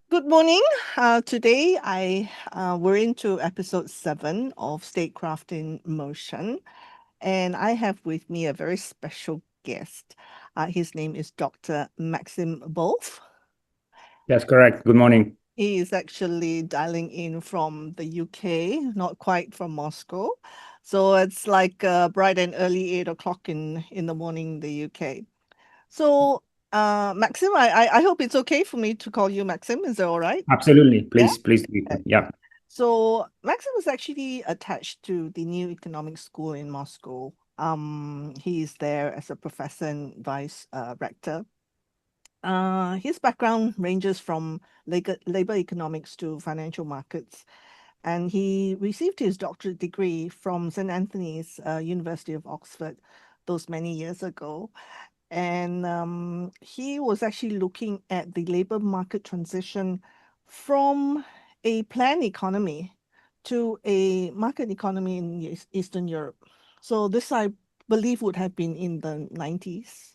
Good morning. Today we're into episode 7 of Statecraft in Motion, and I have with me a very special guest. His name is Dr. Maxim Wolf. That's correct. Good morning. He is actually dialing in from the UK, not quite from Moscow. So it's like bright and early 8 o'clock in the morning in the UK. So Maxim, I hope it's okay for me to call you Maxim. Is that all right? Absolutely. Please do. Yeah. So Maxim was actually attached to the New Economic School in Moscow. He is there as a professor and vice rector. His background ranges from labor economics to financial markets, and he received his doctorate degree from St. Anthony's University of Oxford those many years ago. And he was actually looking at the labor market transition from a planned economy to a market economy in Eastern Europe. So this, I believe, would have been in the 90s,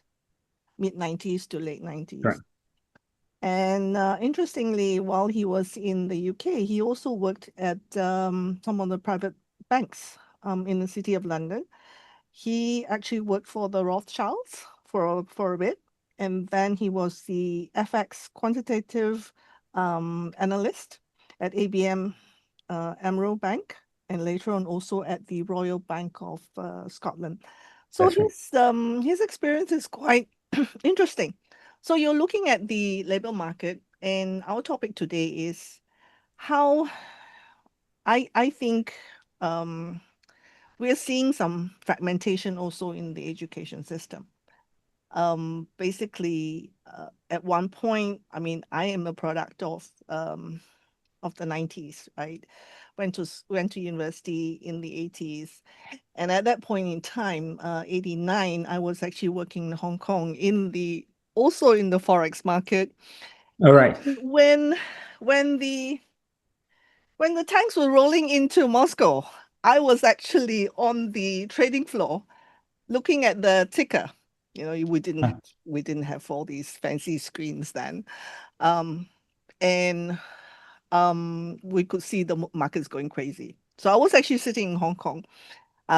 mid-90s to late 90s. Right. And interestingly, while he was in the UK, he also worked at some of the private banks in the City of London. He actually worked for the Rothschilds for a bit, and then he was the FX quantitative analyst at ABN AMRO Bank, and later on also at the Royal Bank of Scotland. So his experience is quite interesting. So you're looking at the labor market, and our topic today is how I think we're seeing some fragmentation also in the education system. Basically, at one point, I mean, I am a product of the 90s, right? Went to university in the 80s, and at that point in time, 89, I was actually working in Hong Kong also in the forex market. All right. When the tanks were rolling into Moscow, I was actually on the trading floor looking at the ticker. You know, we didn't have all these fancy screens then. And we could see the markets going crazy. So I was actually sitting in Hong Kong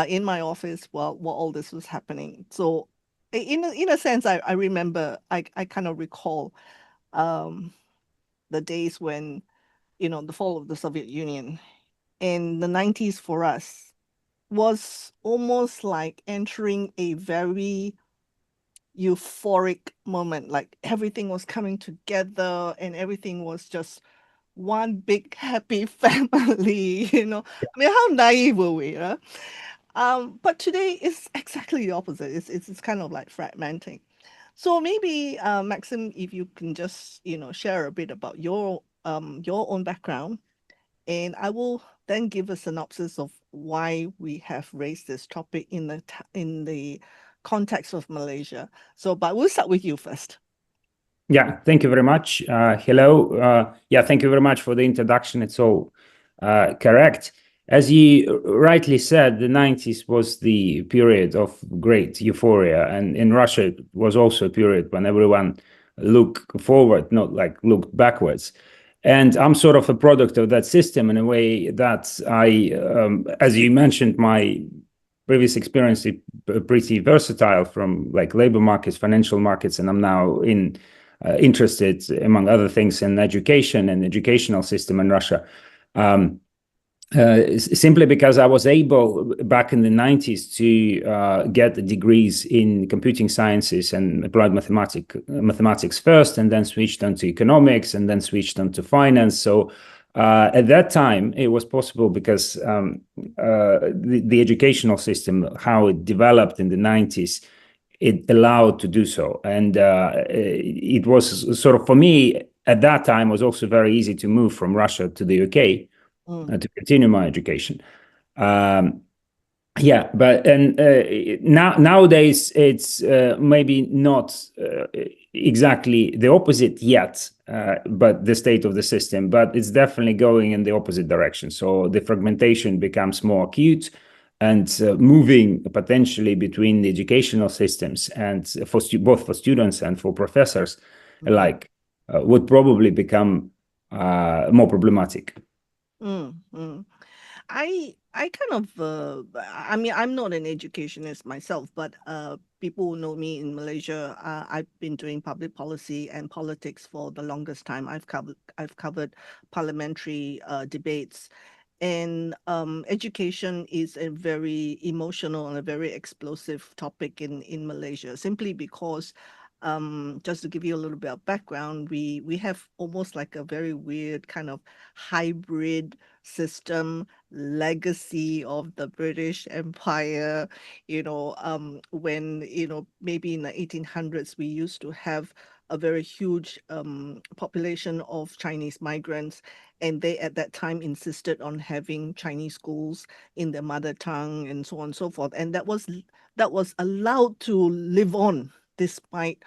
in my office while all this was happening. So in a sense, I remember, I kind of recall the days when, the fall of the Soviet Union in the 90s for us was almost like entering a very euphoric moment, like everything was coming together and everything was just one big happy family. I mean, how naive were we? But today is exactly the opposite. It's kind of like fragmenting. So maybe Maxim, if you can just share a bit about your own background, and I will then give a synopsis of why we have raised this topic in the context of Malaysia. But we'll start with you first. Yeah, thank you very much. Hello. Thank you very much for the introduction. It's all correct. As you rightly said, the 90s was the period of great euphoria, and in Russia it was also a period when everyone looked forward, not like looked backwards. And I'm sort of a product of that system in a way that as you mentioned, my previous experience is pretty versatile, from like labor markets, financial markets, and I'm now interested, among other things, in education and educational system in Russia. Simply because I was able back in the 90s to get degrees in computing sciences and applied mathematics first, and then switched on to economics, and then switched on to finance. So at that time, it was possible because the educational system, how it developed in the 90s, it allowed to do so. And it was sort of, for me, at that time, was also very easy to move from Russia to the UK. To continue my education. But nowadays it's maybe not exactly the opposite yet. but the state of the system, but it's definitely going in the opposite direction. So the fragmentation becomes more acute, and moving potentially between the educational systems and both for students and for professors alike would probably become more problematic. I kind of I mean, I'm not an educationist myself, but people who know me in Malaysia, I've been doing public policy and politics for the longest time. I've covered parliamentary debates, and education is a very emotional and a very explosive topic in Malaysia, simply because just to give you a little bit of background, we have almost like a very weird kind of hybrid system legacy of the British Empire. When maybe in the 1800s we used to have a very huge population of Chinese migrants, and they at that time insisted on having Chinese schools in their mother tongue and so on and so forth, and that was allowed to live on despite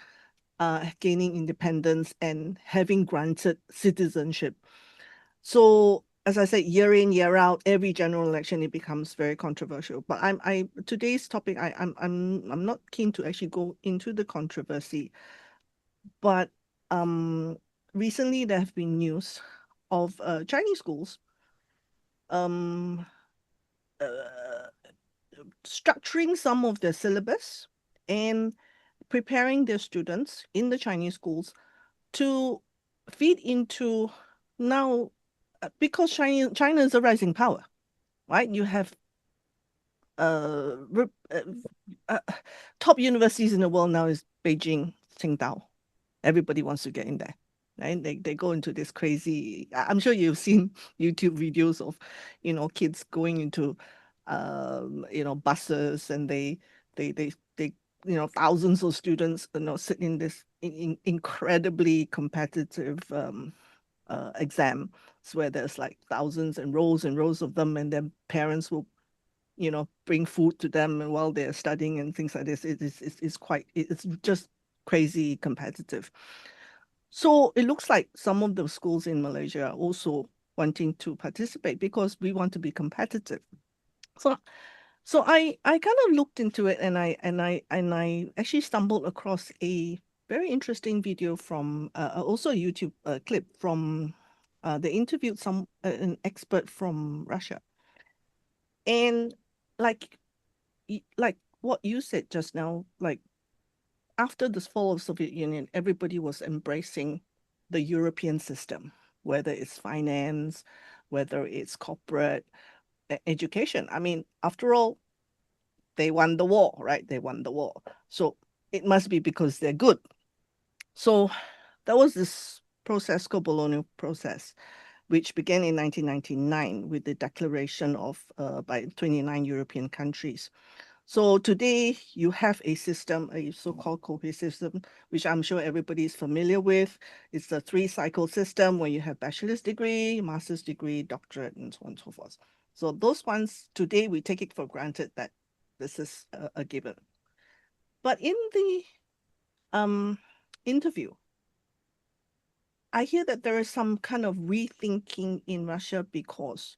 gaining independence and having granted citizenship. So, as I said, year in, year out, every general election, it becomes very controversial. But today's topic, I'm not keen to actually go into the controversy. But recently there have been news of Chinese schools um, uh, structuring some of their syllabus and preparing their students in the Chinese schools to feed into now, because China is a rising power, right? You have uh, top universities in the world now is Beijing, Tsingtao. Everybody wants to get in there. Right? They go into this crazy. I'm sure you've seen YouTube videos of, kids going into, buses, and they thousands of students, sit in this incredibly competitive exam, where there's like thousands and rows of them, and then parents will, bring food to them and while they're studying and things like this. It's just crazy competitive. So it looks like some of the schools in Malaysia are also wanting to participate because we want to be competitive. So I kind of looked into it, and I actually stumbled across a very interesting video from also a YouTube clip from they interviewed an expert from Russia, and like like what you said just now, like after the fall of Soviet Union, everybody was embracing the European system, whether it's finance, whether it's corporate education. I mean, after all, they won the war, right? They won the war. So it must be because they're good. So there was this process called Bologna Process, which began in 1999 with the declaration of by 29 European countries. So today you have a system, a so-called cohesive system, which I'm sure everybody is familiar with. It's a 3-cycle system where you have bachelor's degree, master's degree, doctorate, and so on and so forth. So those ones, today we take it for granted that this is a given. But in the interview, I hear that there is some kind of rethinking in Russia because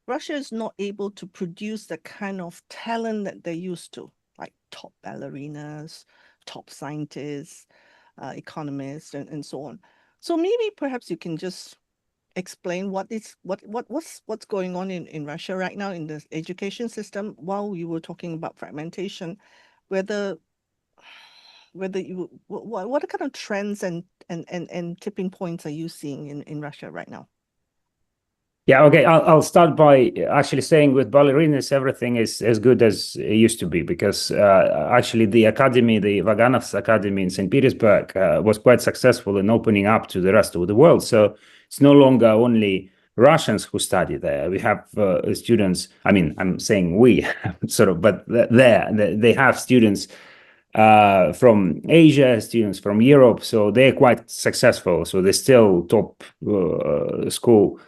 Russia is not able to produce the kind of talent that they used to, like top ballerinas, top scientists, economists, and so on. So maybe perhaps you can just explain what's going on in Russia right now in the education system while you were talking about fragmentation, whether you what kind of trends and tipping points are you seeing in Russia right now? Yeah, okay. I'll start by actually saying with ballerinas, everything is as good as it used to be, because actually the academy, the Vaganov's Academy in St. Petersburg, was quite successful in opening up to the rest of the world. So it's no longer only Russians who study there. We have students, I mean, I'm saying we sort of, but they have students from Asia, students from Europe. So they're quite successful. So they're still top school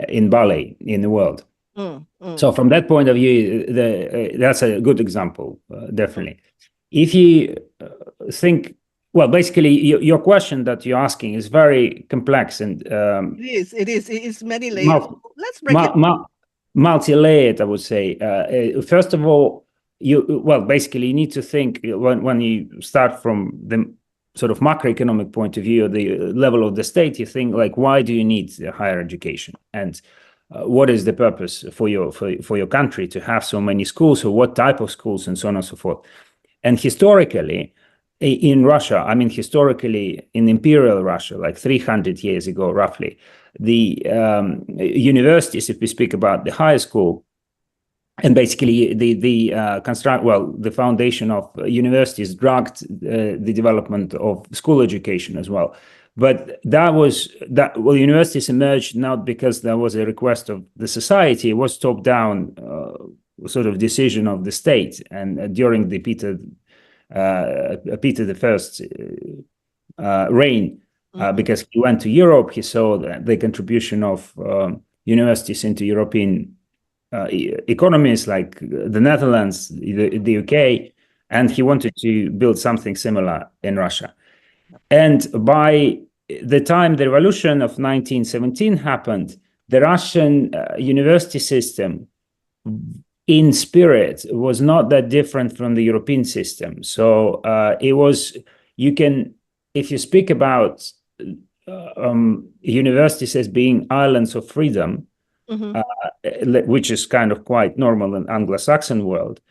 in ballet in the world. So from that point of view, that's a good example, definitely. If you think Well, basically, your question that you're asking is very complex and It is many layers. Let's break it. Multi-layered, I would say. First of all, basically, you need to think when you start from the sort of macroeconomic point of view, the level of the state, you think like, why do you need higher education? And what is the purpose for your country to have so many schools, or what type of schools, and so on and so forth. And historically, in Russia, I mean, historically in imperial Russia, like 300 years ago, roughly, the universities, if we speak about the higher school, and basically the foundation of universities dragged the development of school education as well. But universities emerged not because there was a request of the society; it was top-down sort of decision of the state. And during the Peter I's reign, because he went to Europe, he saw the contribution of universities into European economies, like the Netherlands, the UK, and he wanted to build something similar in Russia. And by the time the revolution of 1917 happened, the Russian university system in spirit was not that different from the European system. So it was, if you speak about universities as being islands of freedom, which is kind of quite normal in Anglo-Saxon world,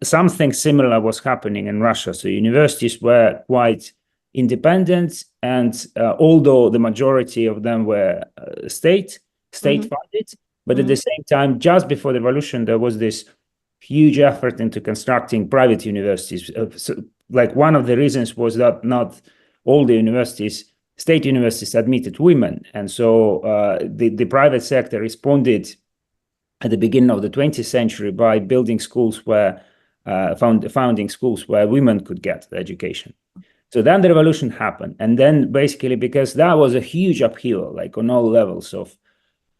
something similar was happening in Russia. So universities were quite independent, and although the majority of them were state funded, but at the same time, just before the revolution, there was this huge effort into constructing private universities. So, like, one of the reasons was that not all the state universities admitted women. And so the private sector responded at the beginning of the 20th century by building schools founding schools where women could get the education. So then the revolution happened. And then basically, because that was a huge upheaval, like on all levels of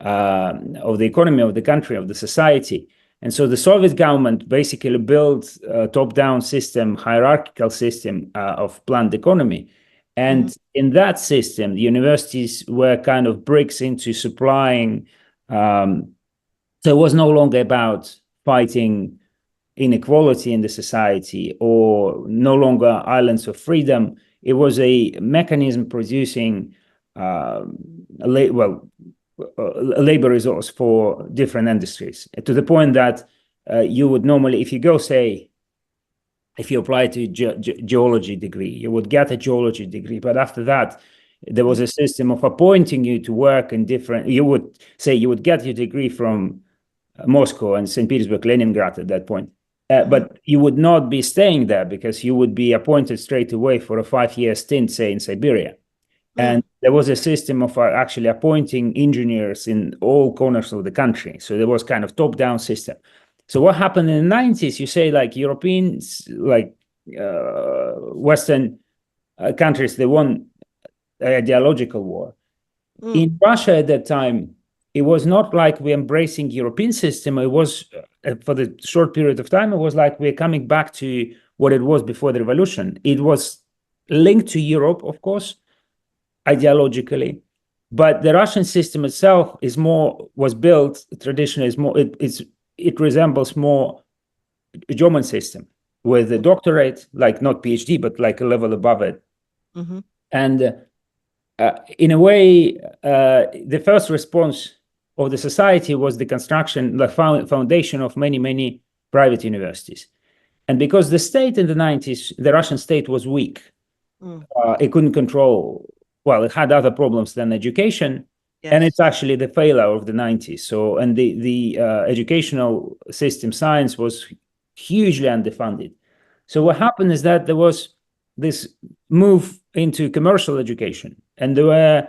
the economy of the country, of the society. And so the Soviet government basically built a top-down system, hierarchical system of planned economy. And in that system, the universities were kind of bricks into supplying. So it was no longer about fighting inequality in the society, or no longer islands of freedom. It was a mechanism producing a labor resource for different industries, to the point that you would normally, if you apply to geology degree, you would get a geology degree. But after that, there was a system of appointing you to work in you would get your degree from Moscow and St. Petersburg, Leningrad at that point. But you would not be staying there, because you would be appointed straight away for a 5-year stint, say, in Siberia. And there was a system of actually appointing engineers in all corners of the country. So there was kind of top-down system. So what happened in the 90s, you say, like, Europeans, like Western countries, they won an ideological war. In Russia at that time, it was not like we're embracing European system. It was, for the short period of time, it was like we're coming back to what it was before the revolution. It was linked to Europe, of course, ideologically, but the Russian system itself was built traditionally, it resembles more a German system, with a doctorate, like not PhD, but like a level above it. And in a way, the first response of the society was the construction, the foundation of many, many private universities. And because the state in the 90s, the Russian state was weak, it couldn't control. Well, it had other problems than education, and it's actually the failure of the 90s. So, and the educational system, science, was hugely underfunded. So what happened is that there was this move into commercial education, and there were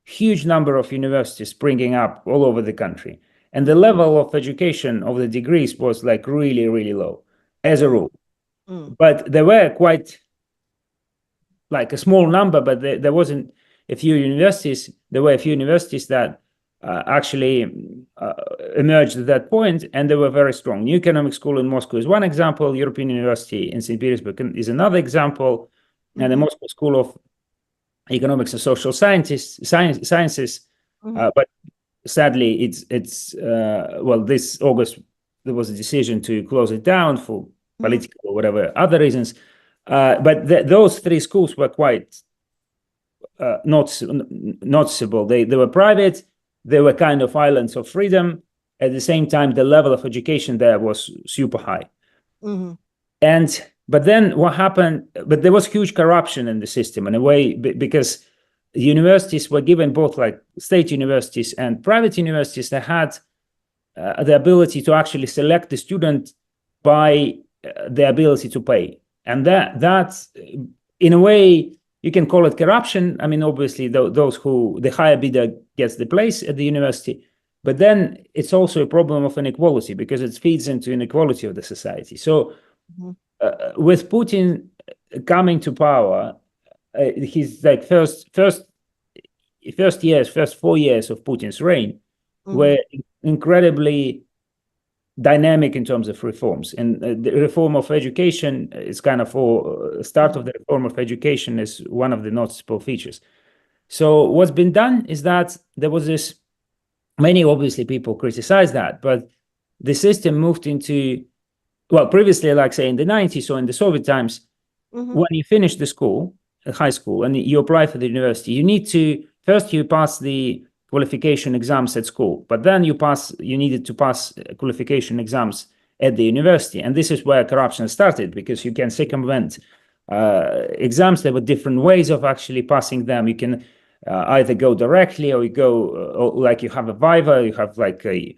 huge number of universities springing up all over the country. And the level of education of the degrees was like really, really low as a rule. But there were quite like a small number, but there wasn't a few universities. There were a few universities that actually emerged at that point, and they were very strong. New Economic School in Moscow is one example. European University in St. Petersburg is another example. and the Moscow School of Economics and Social Sciences. But sadly, this August there was a decision to close it down for political or whatever other reasons. But those three schools were quite noticeable. They were private. They were kind of islands of freedom. At the same time, the level of education there was super high. But then what happened? But there was huge corruption in the system in a way, because universities were given, both like state universities and private universities, that had the ability to actually select the student by the ability to pay. And that in a way, you can call it corruption. I mean, obviously, the higher bidder gets the place at the university. But then it's also a problem of inequality, because it feeds into inequality of the society. So with Putin coming to power, his like first 4 years of Putin's reign were incredibly dynamic in terms of reforms. And the reform of education is kind of start of the reform of education is one of the noticeable features. So what's been done is that there was this, many obviously people criticize that, but the system moved into, well, previously, like say in the 90s or in the Soviet times, when you finish the school, high school, and you apply for the university, you need to, first you pass the qualification exams at school, but then you needed to pass qualification exams at the university. And this is where corruption started, because you can circumvent exams. There were different ways of actually passing them. You can either go directly, or you go, like you have a viva, you have like a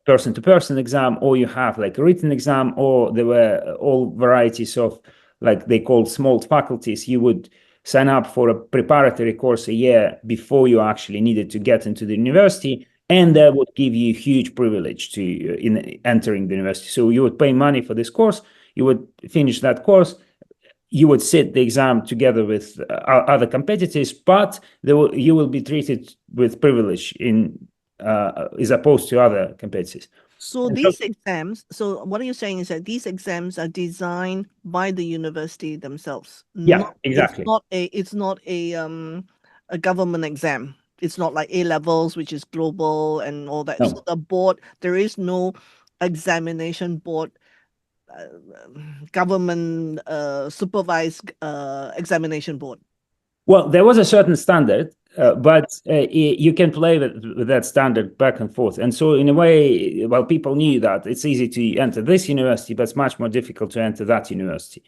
person-to-person exam, or you have like a written exam, or there were all varieties of, like they called small faculties. You would sign up for a preparatory course a year before you actually needed to get into the university, and that would give you huge privilege to in entering the university. So you would pay money for this course, you would finish that course, you would sit the exam together with other competitors, but you will be treated with privilege as opposed to other competitors. So these exams, so what are you saying is that these exams are designed by the university themselves? Yeah, exactly. It's not a government exam. It's not like A-levels, which is global and all that. No. So the board, there is no examination board, government supervised examination board. Well, there was a certain standard, but you can play with that standard back and forth. And so in a way, well, people knew that it's easy to enter this university, but it's much more difficult to enter that university.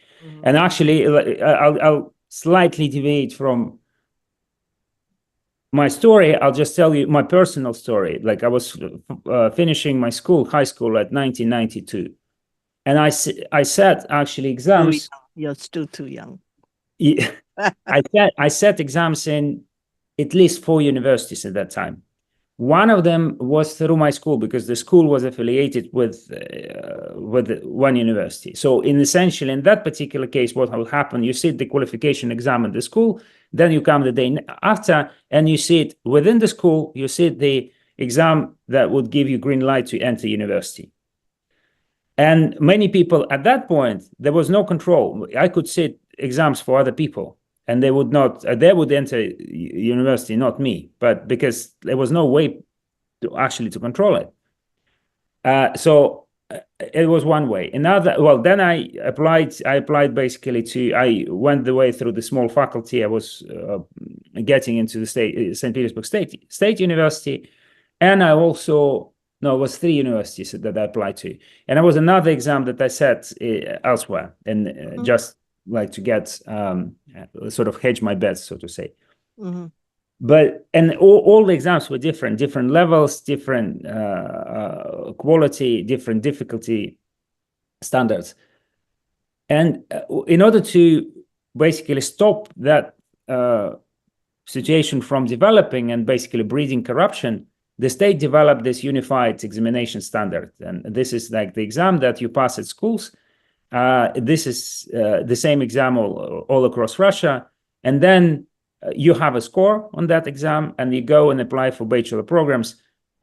And actually, I'll slightly deviate from my story. I'll just tell you my personal story. Like I was finishing my high school at 1992. And I sat actually exams. You're still too young. Yeah. I set exams in at least 4 universities at that time. One of them was through my school, because the school was affiliated with one university. So essentially, in that particular case, what will happen, you sit the qualification exam at the school, then you come the day after, and you sit within the school, you sit the exam that would give you green light to enter university. And many people at that point, there was no control. I could sit exams for other people, and they would enter university, not me, but because there was no way to control it. So it was one way. Another, well, then I applied basically I went the way through the small faculty. I was getting into the St. Petersburg State University, and I also, no, it was 3 universities that I applied to. And there was another exam that I set elsewhere, and just like to get sort of hedge my bets, so to say. But and all the exams were different levels, different quality, different difficulty standards. And in order to basically stop that situation from developing and basically breeding corruption, the state developed this unified examination standard. And this is like the exam that you pass at schools. This is the same exam all across Russia. And then you have a score on that exam, and you go and apply for bachelor programs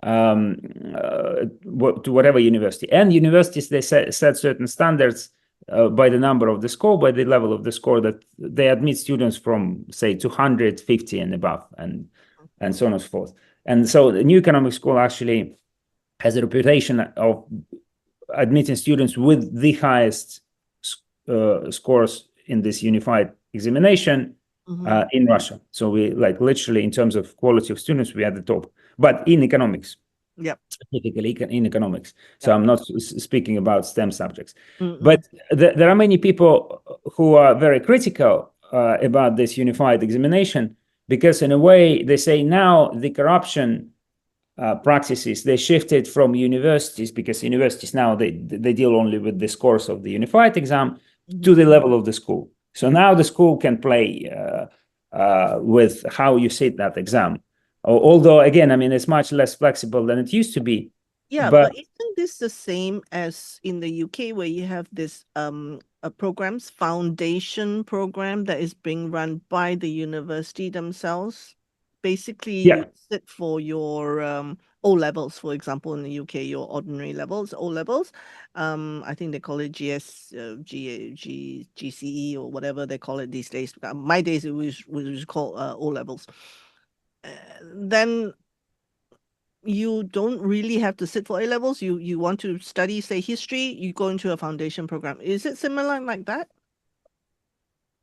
to whatever university. And universities, they set certain standards by the number of the score, by the level of the score, that they admit students from, say, 250 and above, and so on and so forth. And so the new economic school actually has a reputation of admitting students with the highest scores in this unified examination in Russia. So we, like, literally in terms of quality of students, we are at the top, but in economics. Yep. Specifically in economics. So I'm not speaking about STEM subjects. Mm-hmm. But there are many people who are very critical about this unified examination, because in a way they say now the corruption practices, they shifted from universities, because universities now they deal only with the scores of the unified exam, to the level of the school. So now the school can play with how you sit that exam. Although, again, I mean, it's much less flexible than it used to be. Yeah, but isn't this the same as in the UK, where you have this programs, foundation program that is being run by the university themselves? Basically, you sit for your O levels, for example, in the UK, your ordinary levels, O levels. I think they call it GCE or whatever they call it these days. My days it was called O levels. Then you don't really have to sit for A levels. You want to study, say, history, you go into a foundation program. Is it similar like that?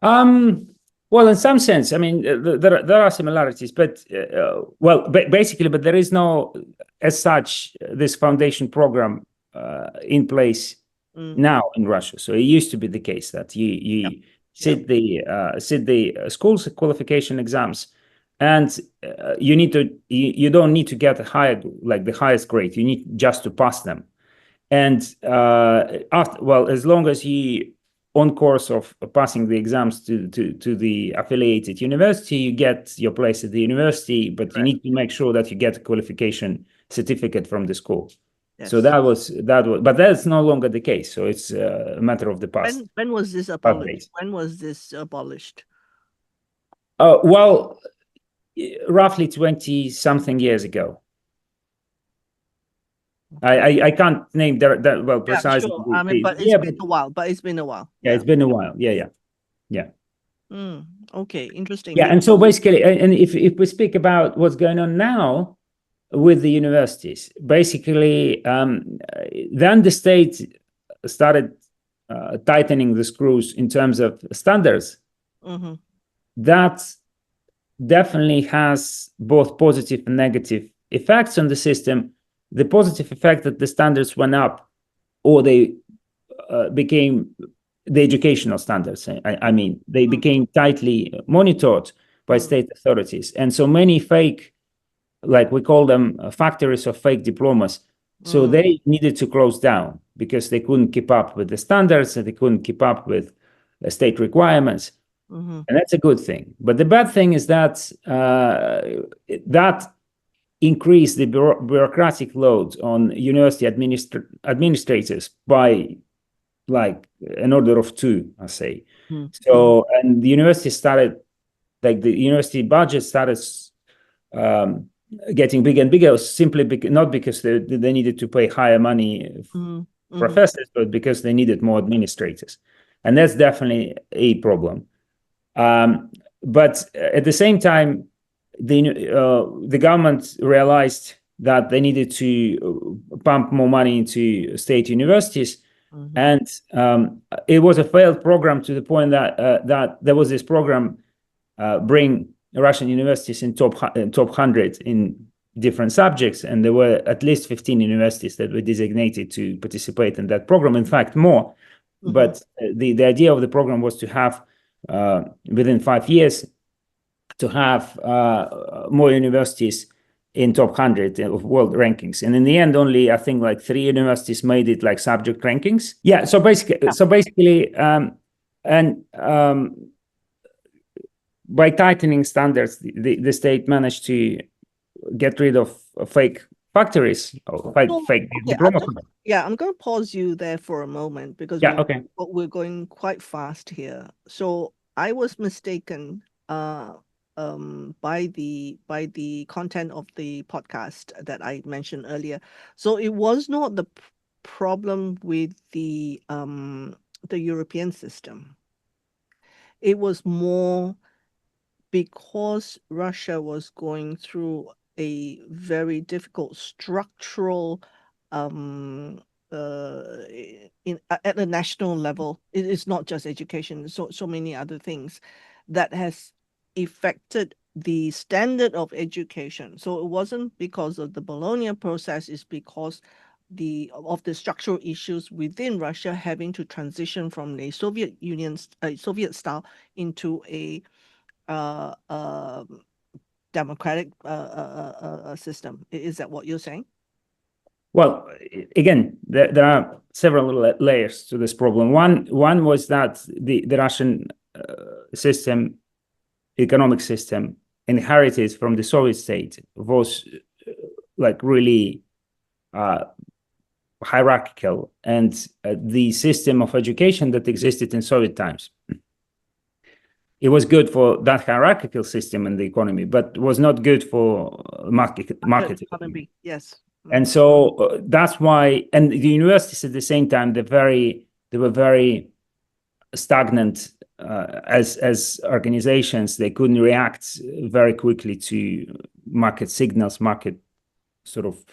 Well, in some sense, I mean, there are similarities, but basically, but there is no, as such, this foundation program in place now in Russia. So it used to be the case that you sit the school's qualification exams, and you don't need to get a higher, like the highest grade. You need just to pass them, and as long as you on course of passing the exams to the affiliated university, you get your place at the university, but you need to make sure that you get a qualification certificate from the school. Yes. So that was, but that's no longer the case. So it's a matter of the past. When was this abolished? When was this abolished? Well, roughly 20 something years ago. I can't name that well precisely. Yeah, sure. I mean, but it's been a while. Yeah, it's been a while. Yeah. Okay, interesting. Yeah, and so basically, and if we speak about what's going on now with the universities, basically, then the state started tightening the screws in terms of standards. That definitely has both positive and negative effects on the system. The positive effect that the standards went up, or they became the educational standards. I mean, they became tightly monitored by state authorities. And so many fake, like we call them, factories of fake diplomas. So they needed to close down because they couldn't keep up with the standards, and they couldn't keep up with state requirements. And that's a good thing. But the bad thing is that that increase the bureaucratic load on university administrators by like an order of two, I say. So, and the university started, like the university budget started getting bigger and bigger, simply not because they needed to pay higher money professors, but because they needed more administrators. And that's definitely a problem. But at the same time, the government realized that they needed to pump more money into state universities, and it was a failed program to the point that there was this program bring Russian universities in top 100 in different subjects, and there were at least 15 universities that were designated to participate in that program. In fact, more. But the idea of the program was to have within 5 years to have more universities in top 100 of world rankings, and in the end, only I think like 3 universities made it like subject rankings. Yeah. So basically, by tightening standards, the state managed to get rid of fake factories or fake diplomas. I'm going to pause you there for a moment because we're going quite fast here. So I was mistaken by the content of the podcast that I mentioned earlier. So it was not the problem with the the European system. It was more because Russia was going through a very difficult structural at a national level. It is not just education, so many other things that has affected the standard of education. So it wasn't because of the Bologna process, it's because of the structural issues within Russia having to transition from a Soviet Union, Soviet style into a democratic system. Is that what you're saying? Well, again, there are several layers to this problem. One was that the Russian system, economic system, inherited from the Soviet state was like really hierarchical, and the system of education that existed in Soviet times. It was good for that hierarchical system in the economy, but was not good for market economy. Yes. And so that's why, and the universities at the same time, they were very stagnant as organizations. They couldn't react very quickly to market signals, market sort of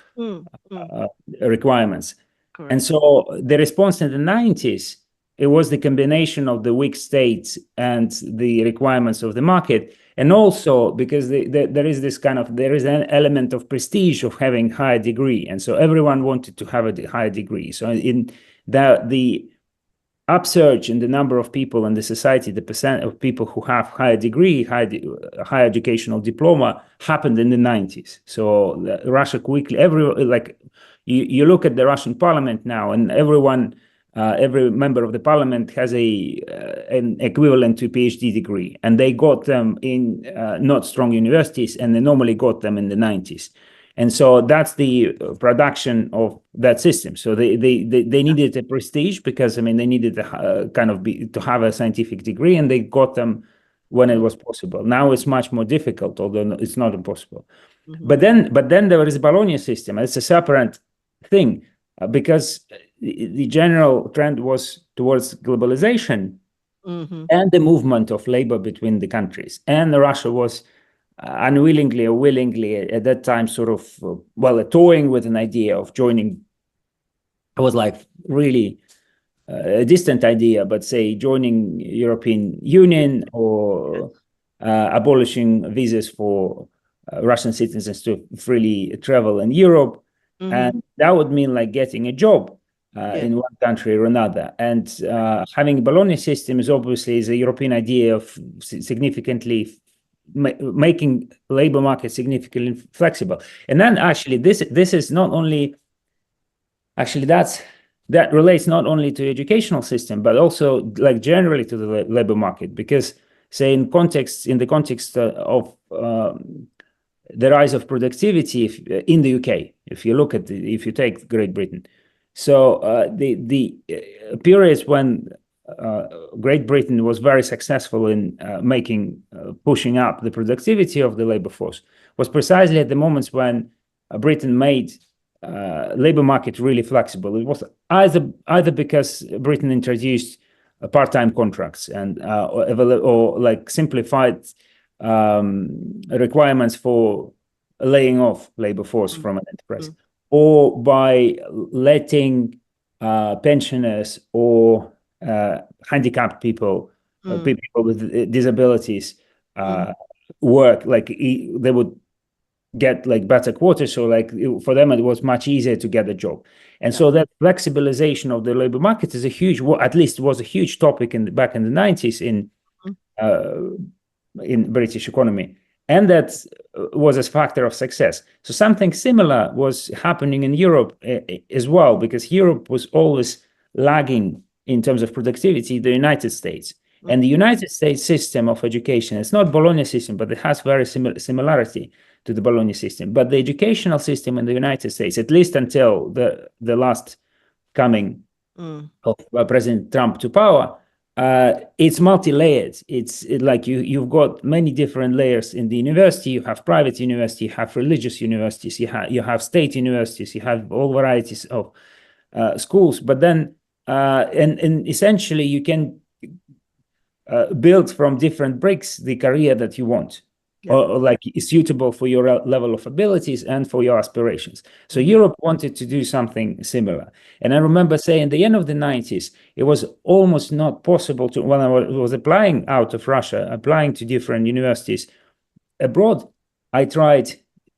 requirements. Correct. And so the response in the 90s, it was the combination of the weak state and the requirements of the market. And also because there is an element of prestige of having higher degree. And so everyone wanted to have a higher degree. So in the upsurge in the number of people in the society, the percent of people who have higher degree, higher educational diploma happened in the 90s. So Russia quickly, you look at the Russian parliament now, and every member of the parliament has an equivalent to PhD degree, and they got them in not strong universities, and they normally got them in the 90s. And so that's the production of that system. So they needed a prestige because, they needed to have a scientific degree, and they got them when it was possible. Now it's much more difficult, although it's not impossible. Mm-hmm. But then there is a Bologna system. It's a separate thing because the general trend was towards globalization and the movement of labor between the countries. And Russia was unwillingly or willingly at that time sort of, toying with an idea of joining. It was like really a distant idea, but say joining European Union or abolishing visas for Russian citizens to freely travel in Europe. And that would mean like getting a job in one country or another. And having a Bologna system is obviously a European idea of significantly making labor market significantly flexible. And then actually this is not only, actually that relates not only to educational system, but also like generally to the labor market, because say in the context of the rise of productivity in the UK, if you take Great Britain. So the periods when Great Britain was very successful in pushing up the productivity of the labor force was precisely at the moments when Britain made labor market really flexible. It was either because Britain introduced part-time contracts and or like simplified requirements for laying off labor force from an enterprise, or by letting pensioners or handicapped people, people with disabilities work, like they would get like better quarters. So like for them, it was much easier to get a job. And so that flexibilization of the labor market is at least was a huge topic back in the 90s in British economy. And that was a factor of success. So something similar was happening in Europe as well, because Europe was always lagging in terms of productivity, the United States. And the United States system of education, it's not Bologna system, but it has very similarity to the Bologna system. But the educational system in the United States, at least until the last coming of President Trump to power, it's multi-layered. It's like you've got many different layers in the university. You have private university, you have religious universities, you have state universities, you have all varieties of schools. But then and essentially you can build from different bricks the career that you want, or like is suitable for your level of abilities and for your aspirations. So Europe wanted to do something similar. And I remember saying at the end of the 90s, it was almost not possible to, when I was applying out of Russia, applying to different universities abroad, I tried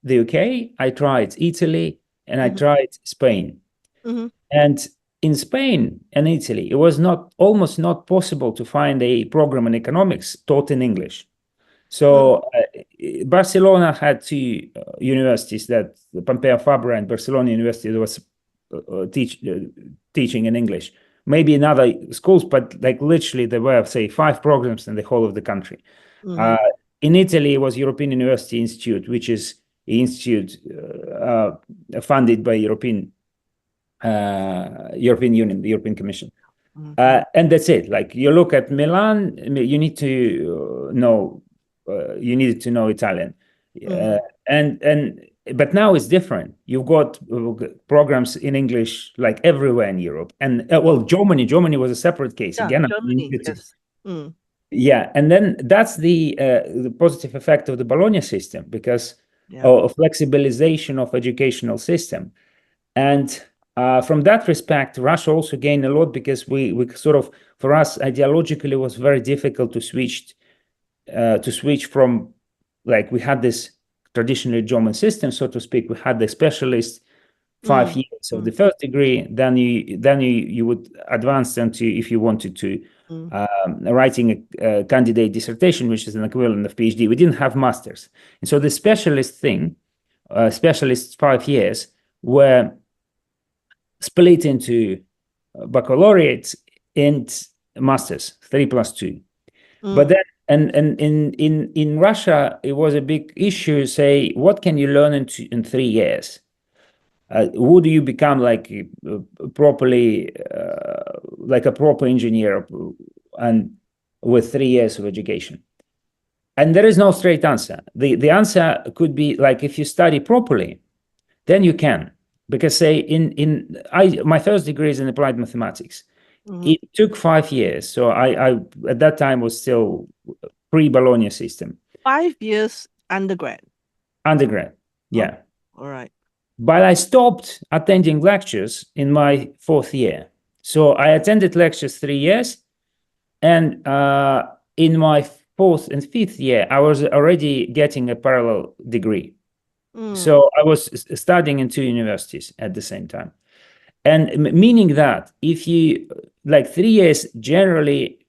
the UK, I tried Italy, and I tried Spain. And in Spain and Italy, it was almost not possible to find a program in economics taught in English. So Barcelona had two universities, that Pompeu Fabra and Barcelona University, that was teaching in English. Maybe in other schools, but like literally there were, say, 5 programs in the whole of the country. In Italy, it was European University Institute, which is an institute funded by European Union, the European Commission. And that's it. Like you look at Milan, you need to know, you needed to know Italian. But now it's different. You've got programs in English like everywhere in Europe. And well, Germany was a separate case. Again, Germany, yes. Yeah, and then that's the positive effect of the Bologna system, because of flexibilization of educational system. And from that respect, Russia also gained a lot, because we sort of, for us, ideologically, it was very difficult to switch from, like, we had this traditionally German system, so to speak. We had the specialist 5 years of the first degree, then you would advance them to, if you wanted to, writing a candidate dissertation, which is an equivalent of PhD. We didn't have masters, and so the specialist thing, specialist 5 years, were split into baccalaureates and masters, 3+2. But then, and in Russia, it was a big issue. Say, what can you learn in 3 years? Would you become like properly, like a proper engineer, and with 3 years of education? And there is no straight answer. The answer could be like, if you study properly, then you can. Because say my first degree is in applied mathematics. It took 5 years. So I at that time was still pre-Bologna system. 5 years undergrad. Undergrad, yeah. All right. But I stopped attending lectures in my 4th year. So I attended lectures 3 years, and in my 4th and 5th year, I was already getting a parallel degree. So I was studying in 2 universities at the same time. And meaning that if you, like, 3 years generally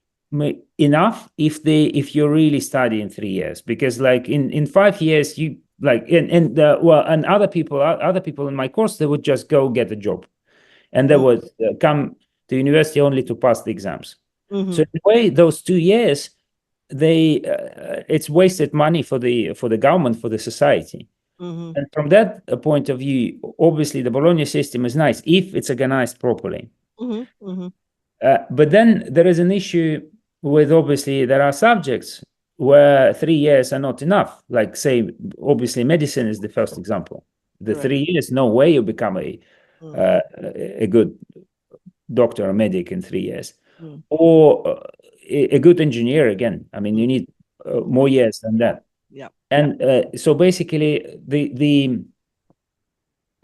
enough if you really study in 3 years, because like in 5 years you like and other people in my course, they would just go get a job, and they would come to university only to pass the exams. So in a way, those 2 years, it's wasted money for the government, for the society. And from that point of view, obviously the Bologna system is nice if it's organized properly. But then there is an issue with, obviously, there are subjects where 3 years are not enough. Like, say, obviously, medicine is the first example. The 3 years, no way you become a good doctor or medic in 3 years. Or a good engineer, again. I mean, you need more years than that. Yeah. And so basically,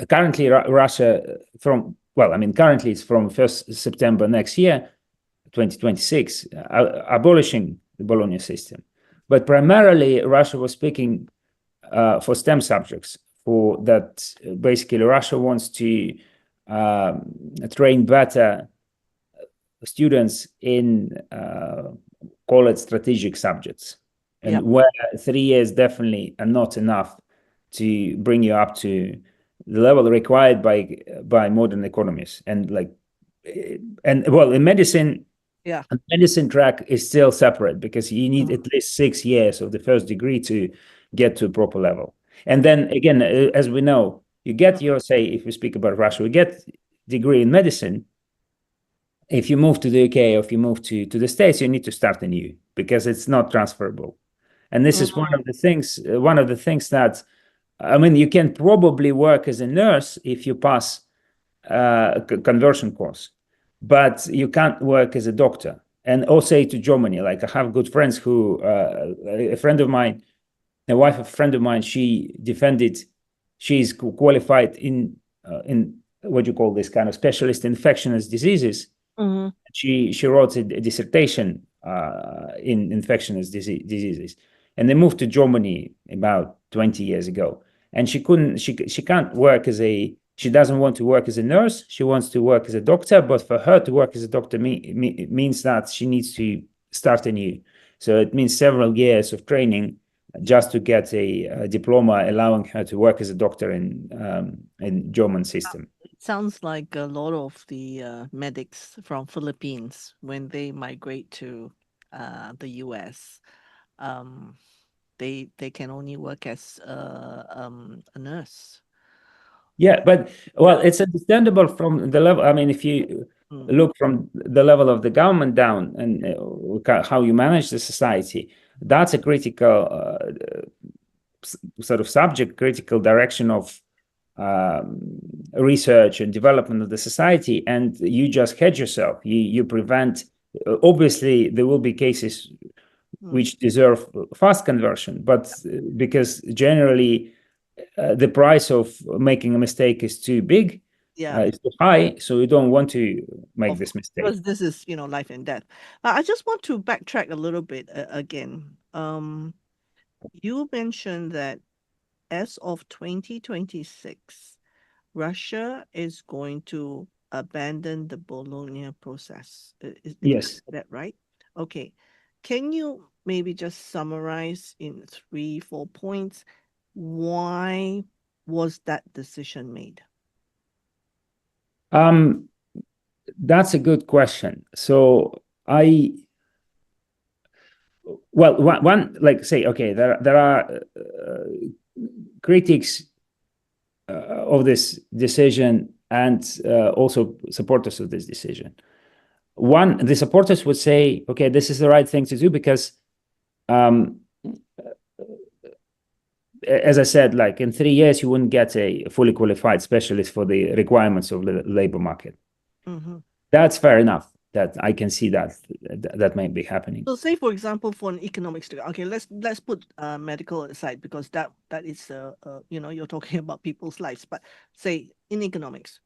currently Russia currently it's from 1st September next year, 2026, abolishing the Bologna system. But primarily, Russia was speaking for STEM subjects. For that, basically, Russia wants to train better students in call it strategic subjects. And where 3 years definitely are not enough to bring you up to the level required by modern economies. And in medicine, the medicine track is still separate, because you need at least 6 years of the first degree to get to a proper level. And then again, as we know, you get your, say, if we speak about Russia, we get degree in medicine. If you move to the UK or if you move to the States, you need to start anew, because it's not transferable. And this is one of the things that, I mean, you can probably work as a nurse if you pass a conversion course. but you can't work as a doctor. And also to Germany, like I have good friends who, a friend of mine, the wife of a friend of mine, she's qualified in what you call this kind of specialist infectious diseases. Mm-hmm. She wrote a dissertation in infectious diseases, and they moved to Germany about 20 years ago. And she can't work she doesn't want to work as a nurse. She wants to work as a doctor, but for her to work as a doctor means that she needs to start anew. So it means several years of training just to get a diploma allowing her to work as a doctor in German system. It sounds like a lot of the medics from Philippines when they migrate to the US, um, they can only work as a nurse. Yeah, but well, it's understandable from the level. I mean, if you look from the level of the government down and how you manage the society, that's a critical sort of subject, critical direction of research and development of the society, and you just hedge yourself. You prevent. Obviously, there will be cases which deserve fast conversion, but because generally the price of making a mistake is too big, it's too high, so you don't want to make this mistake. Because this is, life and death. I just want to backtrack a little bit again. You mentioned that as of 2026, Russia is going to abandon the Bologna process. Yes. That right? Okay. Can you maybe just summarize in 3-4 points why was that decision made? That's a good question. So one like say, okay, there are critics of this decision and also supporters of this decision. The supporters would say, okay, this is the right thing to do because, as I said, like in 3 years, you wouldn't get a fully qualified specialist for the requirements of the labor market. Mm-hmm. That's fair enough. That I can see that might be happening. So, say for example, for an economics degree, okay, let's put medical aside because that is you're talking about people's lives. But say in economics.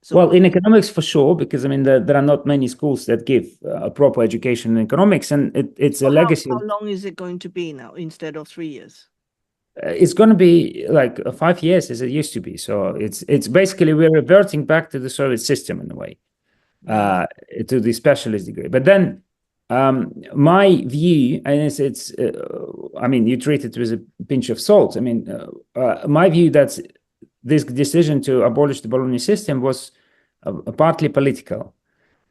So, well, in economics for sure, because I mean there are not many schools that give a proper education in economics, and it's a legacy. How long is it going to be now instead of 3 years? It's going to be like 5 years as it used to be. So it's basically we're reverting back to the Soviet system in a way, to the specialist degree. But then my view, and it's I mean, you treat it with a pinch of salt. I mean, my view that this decision to abolish the Bologna system was partly political,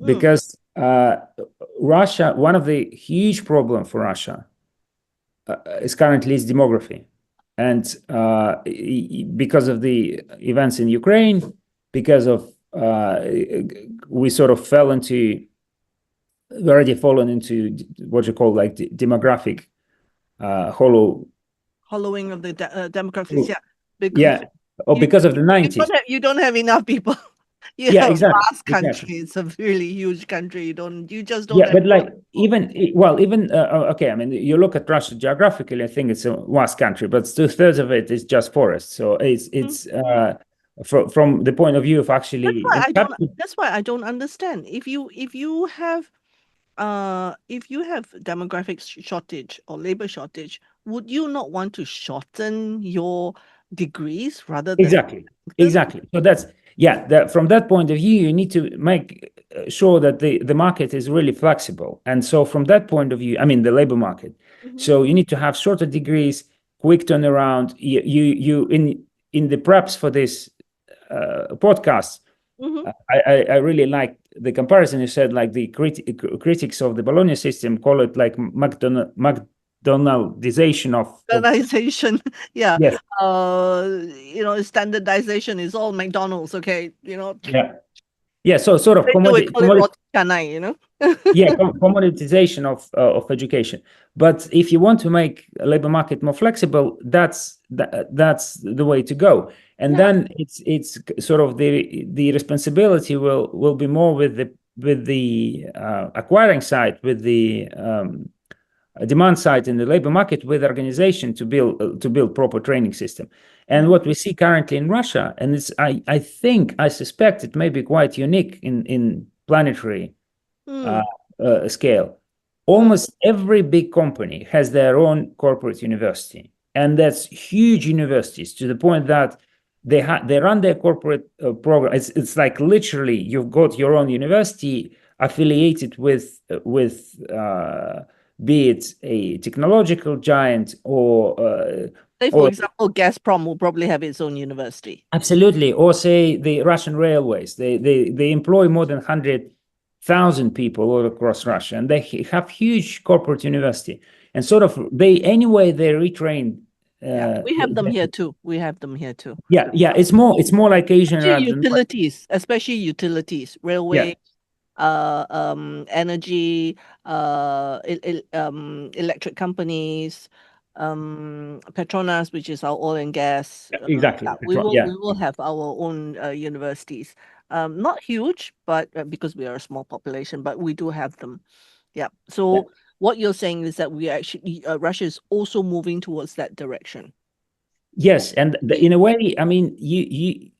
because Russia, one of the huge problems for Russia is currently its demography. And because of the events in Ukraine, because of we sort of already fallen into what you call like the demographic hollowing of the demographics. Yeah. Because of the 90s. You don't have enough people. Exactly. Vast country. Exactly. It's a really huge country. You just don't. Yeah, but like okay. I mean, you look at Russia geographically. I think it's a vast country, but 2/3 of it is just forest. So it's from the point of view of actually. That's why I don't understand. If you have demographic shortage or labor shortage, would you not want to shorten your degrees rather than exactly? So that's from that point of view, you need to make sure that the market is really flexible. And so from that point of view, I mean the labor market. So you need to have shorter degrees, quick turnaround. You in the preps for this podcast, I really like the comparison you said, like the critics of the Bologna system call it like McDonaldization of standardization. Yeah. Yes. Standardization is all McDonald's. Okay. Yeah. So sort of commoditization of education. But if you want to make a labor market more flexible, that's the way to go. And then it's sort of the responsibility will be more with the acquiring side, with the demand side in the labor market, with organization to build proper training system. And what we see currently in Russia, and it's I suspect it may be quite unique in planetary scale. Almost every big company has their own corporate university, and that's huge universities to the point that they run their corporate program. It's like literally you've got your own university affiliated with be it a technological giant or Say, for example, Gazprom will probably have its own university. Absolutely, or say the Russian railways. They employ more than 100,000 people all across Russia, and they have huge corporate university. And sort of they retrain. We have them here too. Yeah. It's more like Asian utilities, especially utilities, railway, energy, electric companies, Petronas, which is our oil and gas. Exactly. We will have our own universities. Not huge, but because we are a small population, but we do have them. So what you're saying is that we actually Russia is also moving towards that direction. Yes, and in a way, I mean, you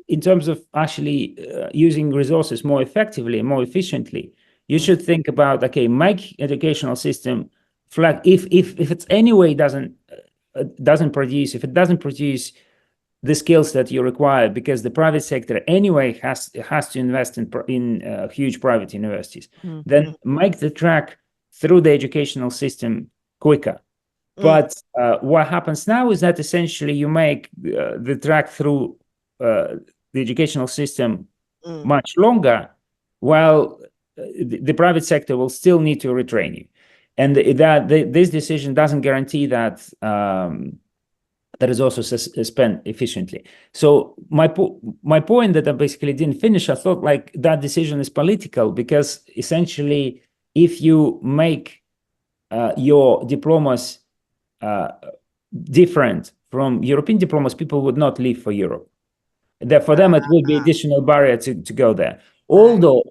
in terms of actually using resources more effectively, more efficiently, you should think about, okay, make educational system flag. If it's anyway doesn't produce, if it doesn't produce the skills that you require, because the private sector anyway has to invest in huge private universities, then make the track through the educational system quicker. But what happens now is that essentially you make the track through the educational system much longer, while the private sector will still need to retrain you. And this decision doesn't guarantee that that is also spent efficiently. So my point that I basically didn't finish, I thought like that decision is political, because essentially if you make your diplomas different from European diplomas, people would not leave for Europe. For them, it will be additional barrier to go there. Although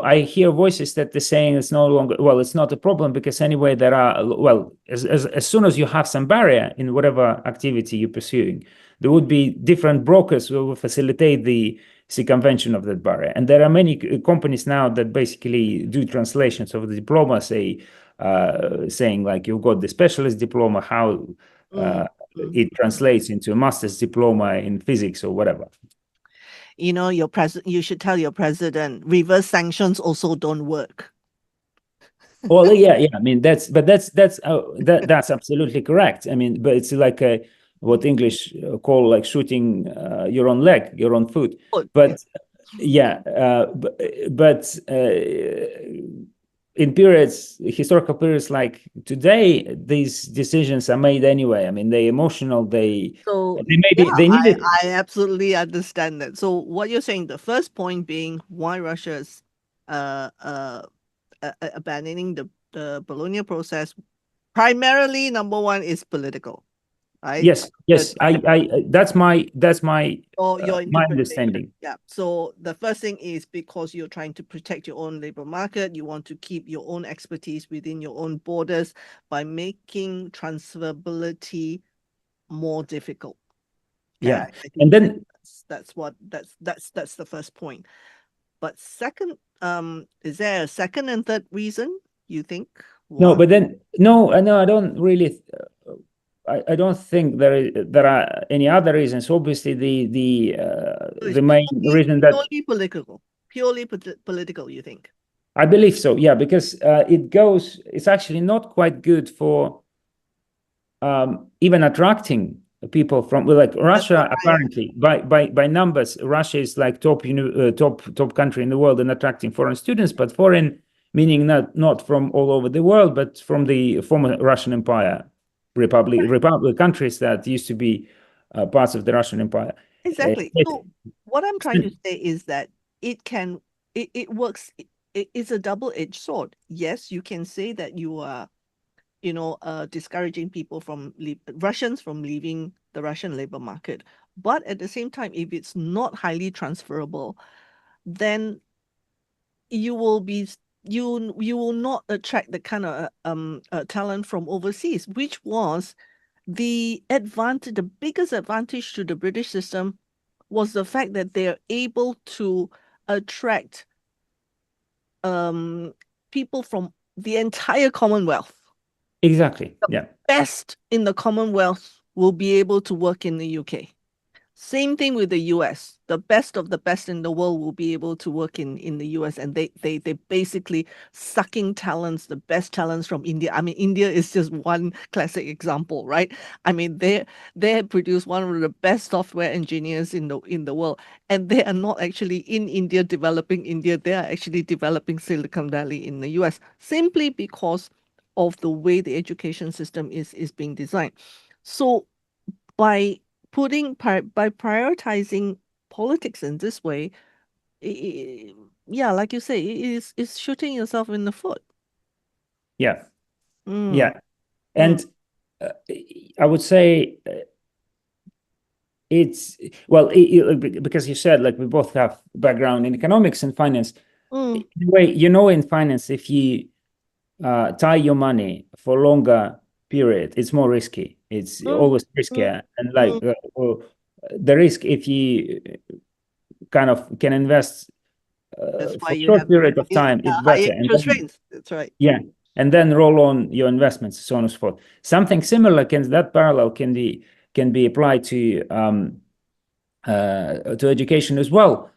I hear voices that they're saying it's no longer, well, it's not a problem, because anyway, there are, well, as soon as you have some barrier in whatever activity you're pursuing, there would be different brokers who will facilitate the circumvention of that barrier. And there are many companies now that basically do translations of the diploma, saying like you've got the specialist diploma, how it translates into a master's diploma in physics or whatever. You know, you should tell your president reverse sanctions also don't work. Well, yeah. I mean, that's absolutely correct. I mean, but it's like what English call like shooting your own leg, your own foot. But in historical periods like today, these decisions are made anyway. I mean, they're emotional. I absolutely understand that. So what you're saying, the first point being why Russia's abandoning the Bologna process, primarily number one is political, right? Yes. That's my my understanding. Yeah. So the first thing is because you're trying to protect your own labor market, you want to keep your own expertise within your own borders by making transferability more difficult. Yeah, and then that's the first point. But second, is there a second and third reason you think? No, but then no, I don't really. I don't think there are any other reasons. Obviously, the main reason that purely political. You think? I believe so. Yeah, because it's actually not quite good for even attracting people from like Russia. Apparently, by numbers, Russia is like top country in the world in attracting foreign students, but foreign meaning not from all over the world, but from the former Russian Empire. Republic countries that used to be parts of the Russian Empire. Exactly. So what I'm trying to say is that it works. It's a double-edged sword. Yes, you can say that you are, discouraging people Russians from leaving the Russian labor market. But at the same time, if it's not highly transferable, then you will be you will not attract the kind of talent from overseas, which was the advantage. The biggest advantage to the British system was the fact that they are able to attract people from the entire Commonwealth. Exactly. The Yeah. best in the Commonwealth will be able to work in the UK. Same thing with the US. The best of the best in the world will be able to work in the US, and they basically sucking talents, the best talents from India. I mean, India is just one classic example, right? I mean, they produce one of the best software engineers in the world, and they are not actually in India developing India. They are actually developing Silicon Valley in the US, simply because of the way the education system is being designed. So by by prioritizing politics in this way, yeah, like you say, it's shooting yourself in the foot. Yeah. Mm, Yeah. And I would say it's, well, because you said like we both have background in economics and finance. mm, In a way, you know, in finance, if you tie your money for longer period, it's more risky. It's mm, always mm, riskier. And mm. like the risk, if you kind of can invest That's why for you short have period of time, is high better. And interest then, rates. That's right. yeah, and then roll on your investments, so on and so forth. Something similar that parallel can be applied to education as well.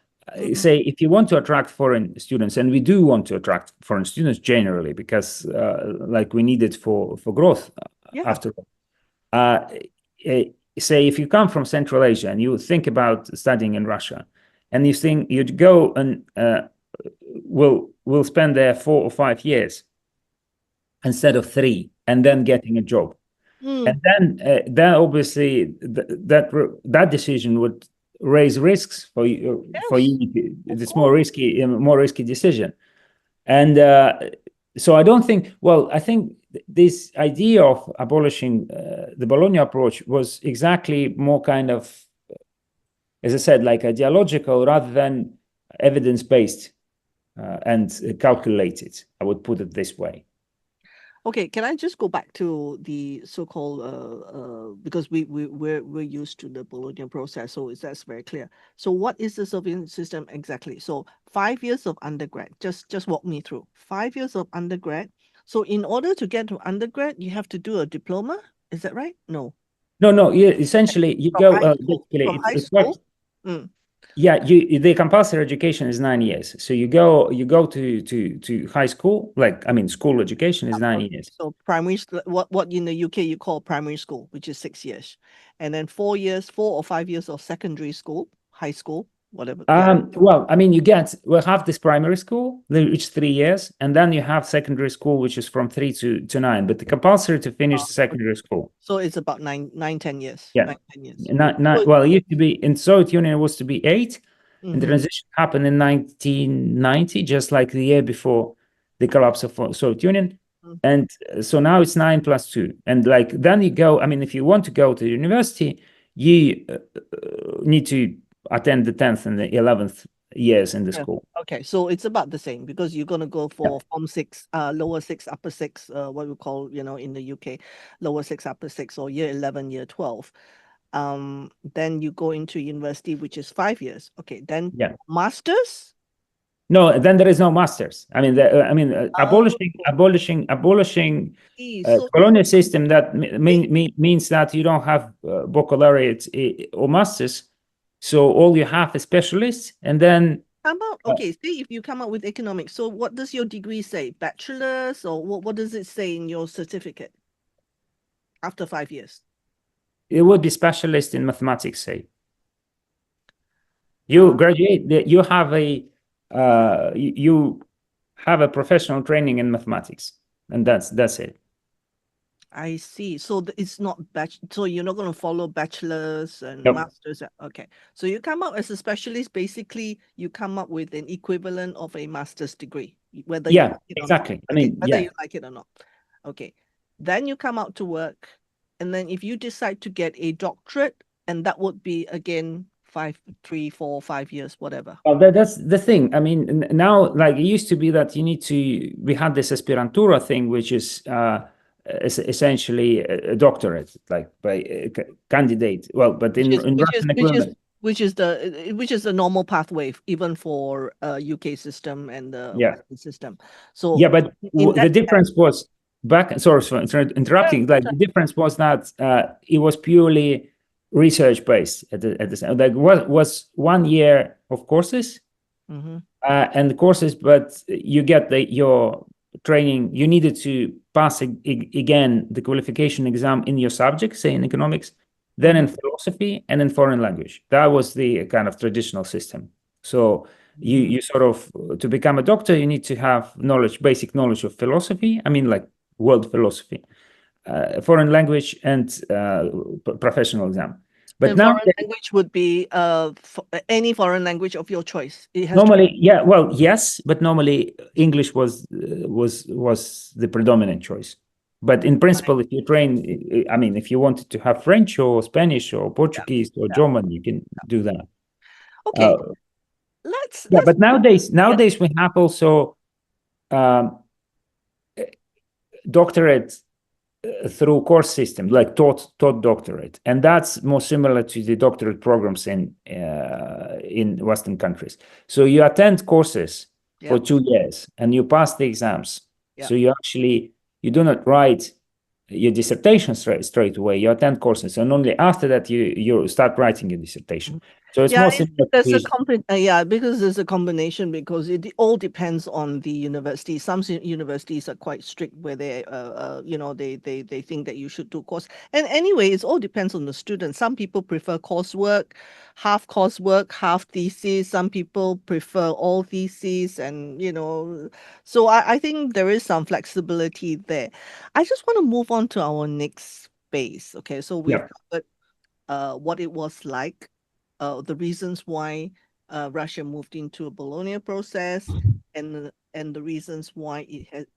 Say if you want to attract foreign students, and we do want to attract foreign students generally, because like we need it for growth Yeah. after all. Say if you come from Central Asia and you think about studying in Russia, and you think you'd go and will spend there 4 or 5 years instead of 3, and then getting a job. Mm, And then obviously that decision would raise risks for you. yes, of It's course. more risky decision. And so I don't think. Well, I think this idea of abolishing the Bologna approach was exactly more kind of, as I said, like ideological rather than evidence-based and calculated. I would put it this way. Okay, can I just go back to the so-called because we're used to the Bologna process, so that's very clear. So what is the Soviet system exactly? So 5 years of undergrad. Just walk me through 5 years of undergrad. So in order to get to undergrad, you have to do a diploma. Is that right? No. No. Essentially, you From go. high school. Basically, From high it's school. Mm. yeah. The compulsory education is 9 years. So you go to high school. Like I mean, school education is nine Okay. years. So primary school, what in the UK you call primary school, which is 6 years, and then 4 years, 4 or 5 years of secondary school, high school, whatever. Yeah. Well, I mean, we have this primary school, which is 3 years, and then you have secondary school, which is from 3 to 9. But the compulsory to finish the Okay. secondary school. So it's about 10 years. Yeah. 9, 10 years. Not, So, well, it used to be in Soviet Union, it was to be 8, and the mhm. transition happened in 1990, just like the year before the collapse of Soviet Union. Mm. And so now it's 9+2. And like then you go, I mean, if you want to go to university, you need to attend the 10th and the 11th years in the Yeah. school. Okay, so it's about the same because you're gonna go Yeah. for Form 6, lower 6, upper 6, what we call, in the UK, lower 6, upper 6, or year 11, year 12. Then you go into university, which is 5 years. Okay, then Yeah. masters. No, then there is no masters. I mean, Oh, abolishing so colonial system that means that you don't have baccalaureate or masters. So all you have is specialists, and then how about, uh, okay, say if you come up with economics, so what does your degree say? Bachelor's, or what does it say in your certificate after 5 years? it would be specialist in mathematics. Say you Uh, graduate, you have a professional training in mathematics, and that's it. I see. So it's not so you're not going to follow bachelor's and Nope. master's. Okay. So you come up as a specialist, basically you come up with an equivalent of a master's degree, whether you Yeah, like it or not. exactly. I Okay, mean, whether yeah. you like it or not. Okay. Then you come out to work, and then if you decide to get a doctorate, And that would be again 3, 4, 5 years, whatever. Well, that's the thing. I mean, now, like, it used to be that we had this aspirantura thing, which is essentially a doctorate, like by a candidate. Well, but in Russian equivalent. Which is the normal pathway even for UK system and the Western system. So yeah, but the difference was sorry for interrupting. Like, the difference was that it was purely research based at the same. Like, was 1 year of courses, and the courses, but you get your training. You needed to pass again the qualification exam in your subject, say in economics, then in philosophy, and in foreign language. That was the kind of traditional system. So you sort of, to become a doctor, you need to have basic knowledge of philosophy. I mean, like world philosophy, foreign language, and professional exam. But and now foreign language would be any foreign language of your choice. It has normally, yeah, well, yes, but normally English was the predominant choice. But in principle, if you train, I mean, if you wanted to have French or Spanish or Portuguese or German, you can do that. Okay, but nowadays we have also doctorate through course system, like taught doctorate, and that's more similar to the doctorate programs in Western countries. So you attend courses for 2 years and you pass the exams. So you do not write your dissertation straight away. You attend courses, and only after that you start writing your dissertation. So it's more similar. Because there's a combination, because it all depends on the university. Some universities are quite strict where they they think that you should do course. And anyway, it all depends on the student. Some people prefer coursework, half thesis. Some people prefer all theses, and so I think there is some flexibility there. I just want to move on to our next space. Okay, so we've covered what it was like, the reasons why Russia moved into a Bologna process, and the reasons why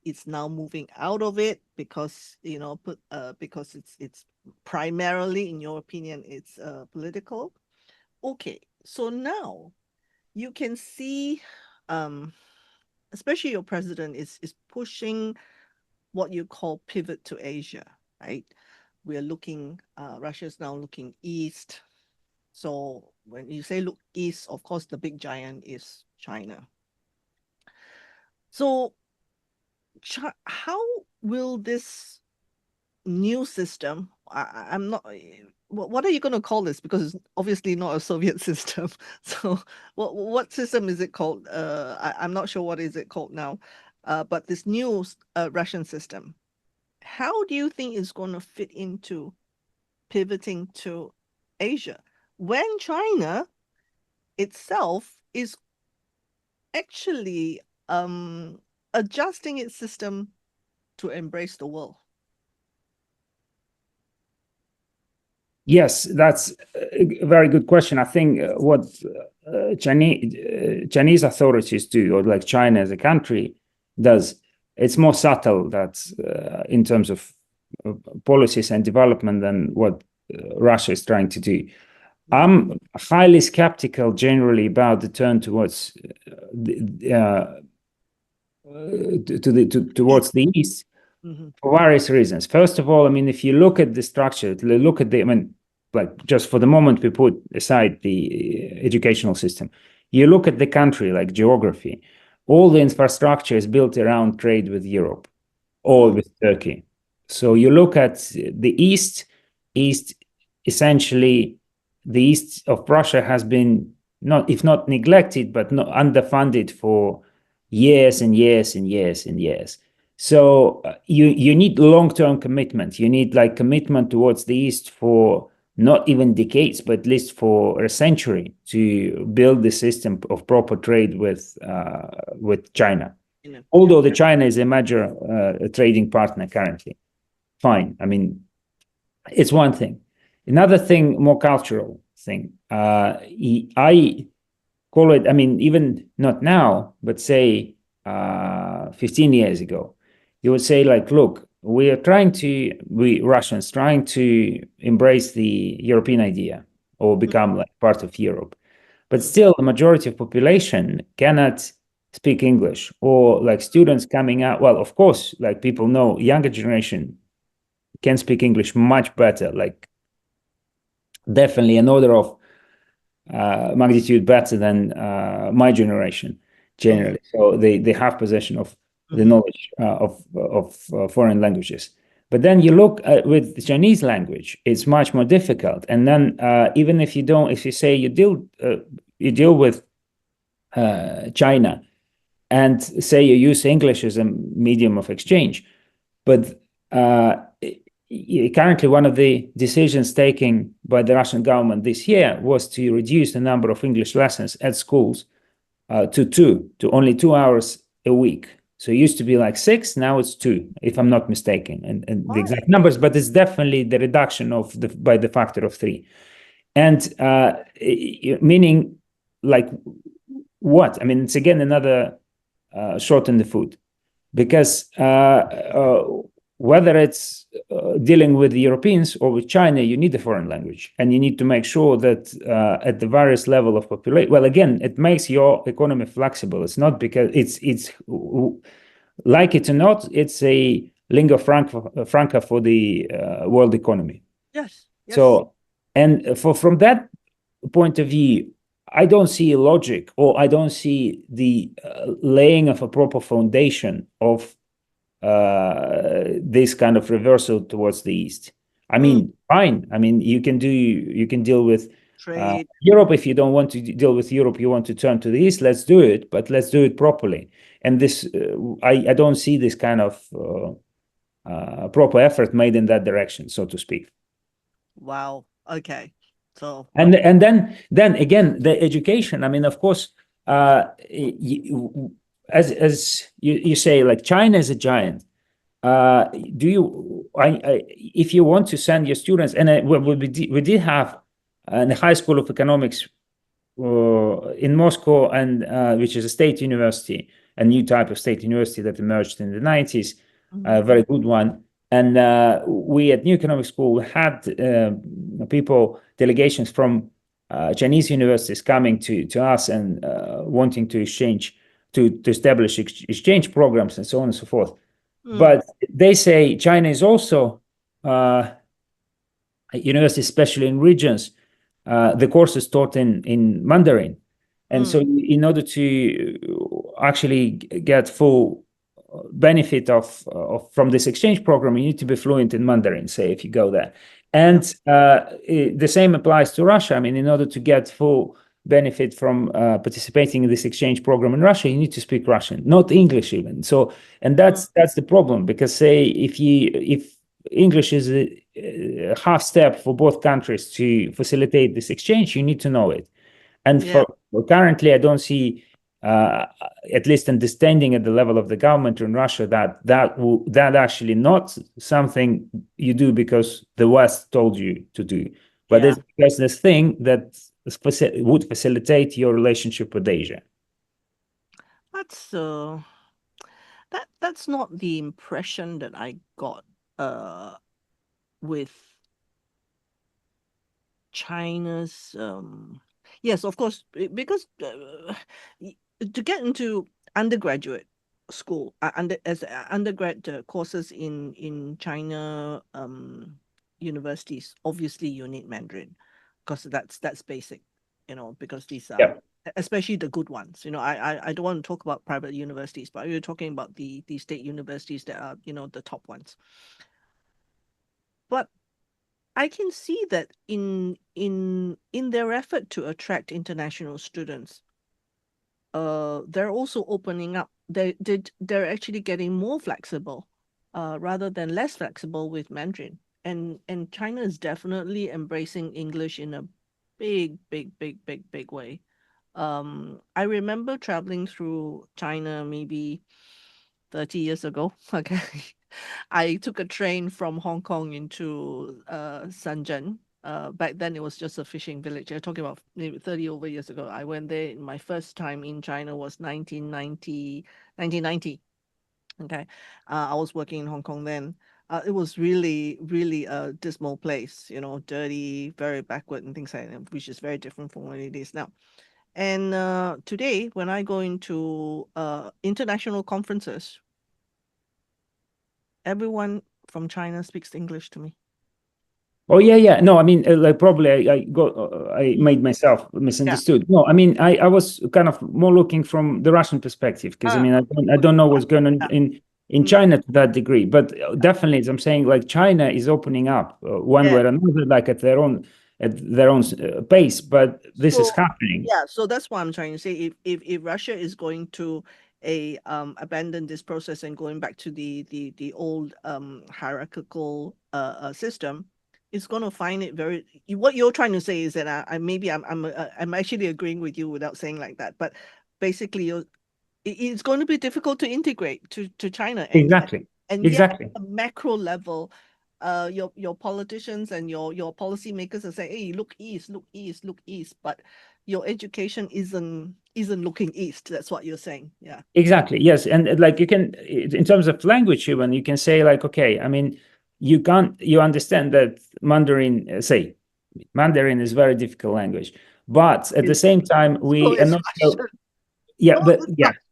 it's now moving out of it, because because it's primarily, in your opinion, it's political. Okay, so now you can see, especially your president is pushing what you call pivot to Asia, right? We're looking, Russia's now looking east. So when you say look east, of course, the big giant is China. So how will this new system, I'm not, what are you going to call this? Because it's obviously not a Soviet system. So what system is it called? I'm not sure what is it called now. But this new Russian system, how do you think it's going to fit into pivoting to Asia, when China itself is actually adjusting its system to embrace the world? Yes, that's a very good question. I think what Chinese authorities do, or like China as a country does, it's more subtle, that in terms of policies and development, than what Russia is trying to do. I'm highly skeptical generally about the turn towards towards the east, for various reasons. First of all, I mean, if you look at the structure, look at I mean, like, just for the moment, we put aside the educational system. You look at the country, like geography, all the infrastructure is built around trade with Europe or with Turkey. So you look at the east, essentially, the east of Russia has been if not neglected, but not underfunded for years and years and years and years. So you need long-term commitment. You need like commitment towards the east for not even decades, but at least for a century, to build the system of proper trade with China. Although the China is a major trading partner currently. Fine. I mean, it's one thing. Another thing, more cultural thing. I call it, I mean, even not now, but say 15 years ago, you would say, like, look, we Russians trying to embrace the European idea. or become like part of Europe. But still, the majority of population cannot speak English, or like students coming out. Well, of course, like people know, younger generation can speak English much better, like definitely an order of magnitude better than my generation generally. So they have possession of the knowledge of foreign languages. But then you look at, with the Chinese language, it's much more difficult. And then even if you don't, if you say you deal with China, and say you use English as a medium of exchange, but currently one of the decisions taken by the Russian government this year was to reduce the number of English lessons at schools to only 2 hours a week. So it used to be like 6, now it's 2, if I'm not mistaken, and the exact numbers, but it's definitely the reduction of by the factor of 3. And meaning like what? I mean, it's again another shot in the foot, because whether it's dealing with the Europeans or with China, you need a foreign language, and you need to make sure that at the various level of population. Well, again, it makes your economy flexible. It's not because it's like it or not, it's a lingua franca for the world economy. Yes. So, and from that point of view, I don't see a logic, or I don't see the laying of a proper foundation of this kind of reversal towards the East. I mean, fine. I mean, you can deal with trade. Europe. If you don't want to deal with Europe, you want to turn to the East, let's do it, but let's do it properly. And this, I don't see this kind of proper effort made in that direction, so to speak. Wow. Okay. So and then again, the education. I mean, of course, as you say, like China is a giant. If you want to send your students, and we did have in the High School of Economics in Moscow, and which is a state university, a new type of state university that emerged in the 90s, a very good one. And we at New Economic School had delegations from Chinese universities coming to us and wanting to exchange, to establish exchange programs and so on and so forth. But they say China is also universities, especially in regions, the course is taught in Mandarin. And so in order to actually get full benefit from this exchange program, you need to be fluent in Mandarin, say, if you go there. And the same applies to Russia. I mean, in order to get full benefit from participating in this exchange program in Russia, you need to speak Russian, not English even. So, and that's the problem, because say if English is a half step for both countries to facilitate this exchange, you need to know it. And for currently, I don't see at least understanding at the level of the government in Russia that actually not something you do because the West told you to do, but it's because this thing that would facilitate your relationship with Asia. That's not the impression that I got with China's. Yes, of course, because to get into undergraduate school, as undergrad courses in China universities, obviously you need Mandarin, because that's basic, because these are especially the good ones. I don't want to talk about private universities, but we're talking about the state universities that are the top ones. But I can see that in their effort to attract international students, they're also opening up. They're actually getting more flexible, rather than less flexible with Mandarin. And China is definitely embracing English in a big way. I remember traveling through China maybe 30 years ago. Okay. I took a train from Hong Kong into Shenzhen. Back then it was just a fishing village. I'm talking about maybe 30 over years ago. I went there. My first time in China was 1990. Okay. I was working in Hong Kong then. it was really, really a dismal place, dirty, very backward and things like that, which is very different from what it is now. And today, when I go into international conferences, everyone from China speaks English to me. Oh yeah. No, I mean, like probably I made myself misunderstood. No, I mean, I was kind of more looking from the Russian perspective because I mean, I don't know what's going on in China to that degree, but definitely, as I'm saying, like China is opening up one way or another, like at their own pace. But this is happening. Yeah, so that's what I'm trying to say. If Russia is going to abandon this process and going back to the old hierarchical system, it's going to find it very. What you're trying to say is that I'm actually agreeing with you without saying like that, but basically it's going to be difficult to integrate to China. And Exactly. Yet, Exactly. at a macro level, your politicians and your policymakers are saying, hey, look east, look east, look east, but your education isn't looking east. That's what you're saying. Yeah. Exactly. Yes. And like you can, in terms of language, even you can say like, okay, I mean, you understand that Mandarin, say, Mandarin is very difficult language, but at the same time, we are not. Yeah, but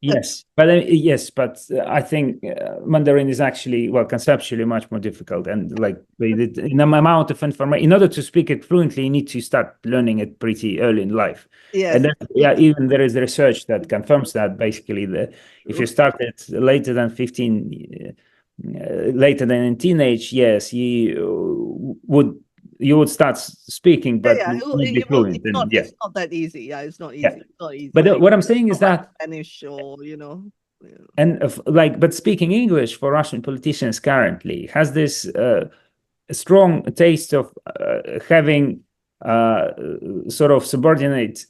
yes, but I think Mandarin is actually, well, conceptually much more difficult, and like in amount of information, in order to speak it fluently, you need to start learning it pretty early in life. Yes. And even there is research that confirms that basically if you start it later than 15, later than in teenage, yes, you would start speaking, but not be fluent. It's not that easy. Yeah, it's not easy. Yeah. It's not easy. But what I'm saying is that Spanish or and but speaking English for Russian politicians currently has this strong taste of having sort of subordinate.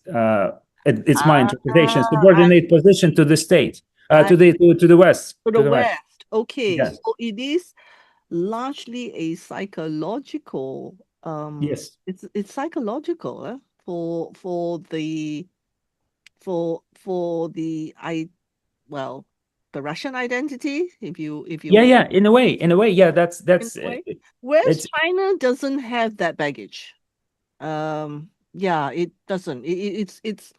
It's my interpretation. Subordinate position to the state, to the West. To the West. Okay, yes. So it is largely a psychological. Yes, it's psychological for the the Russian identity. If you in a way, yeah, that's whereas China doesn't have that baggage. Yeah, it doesn't. It's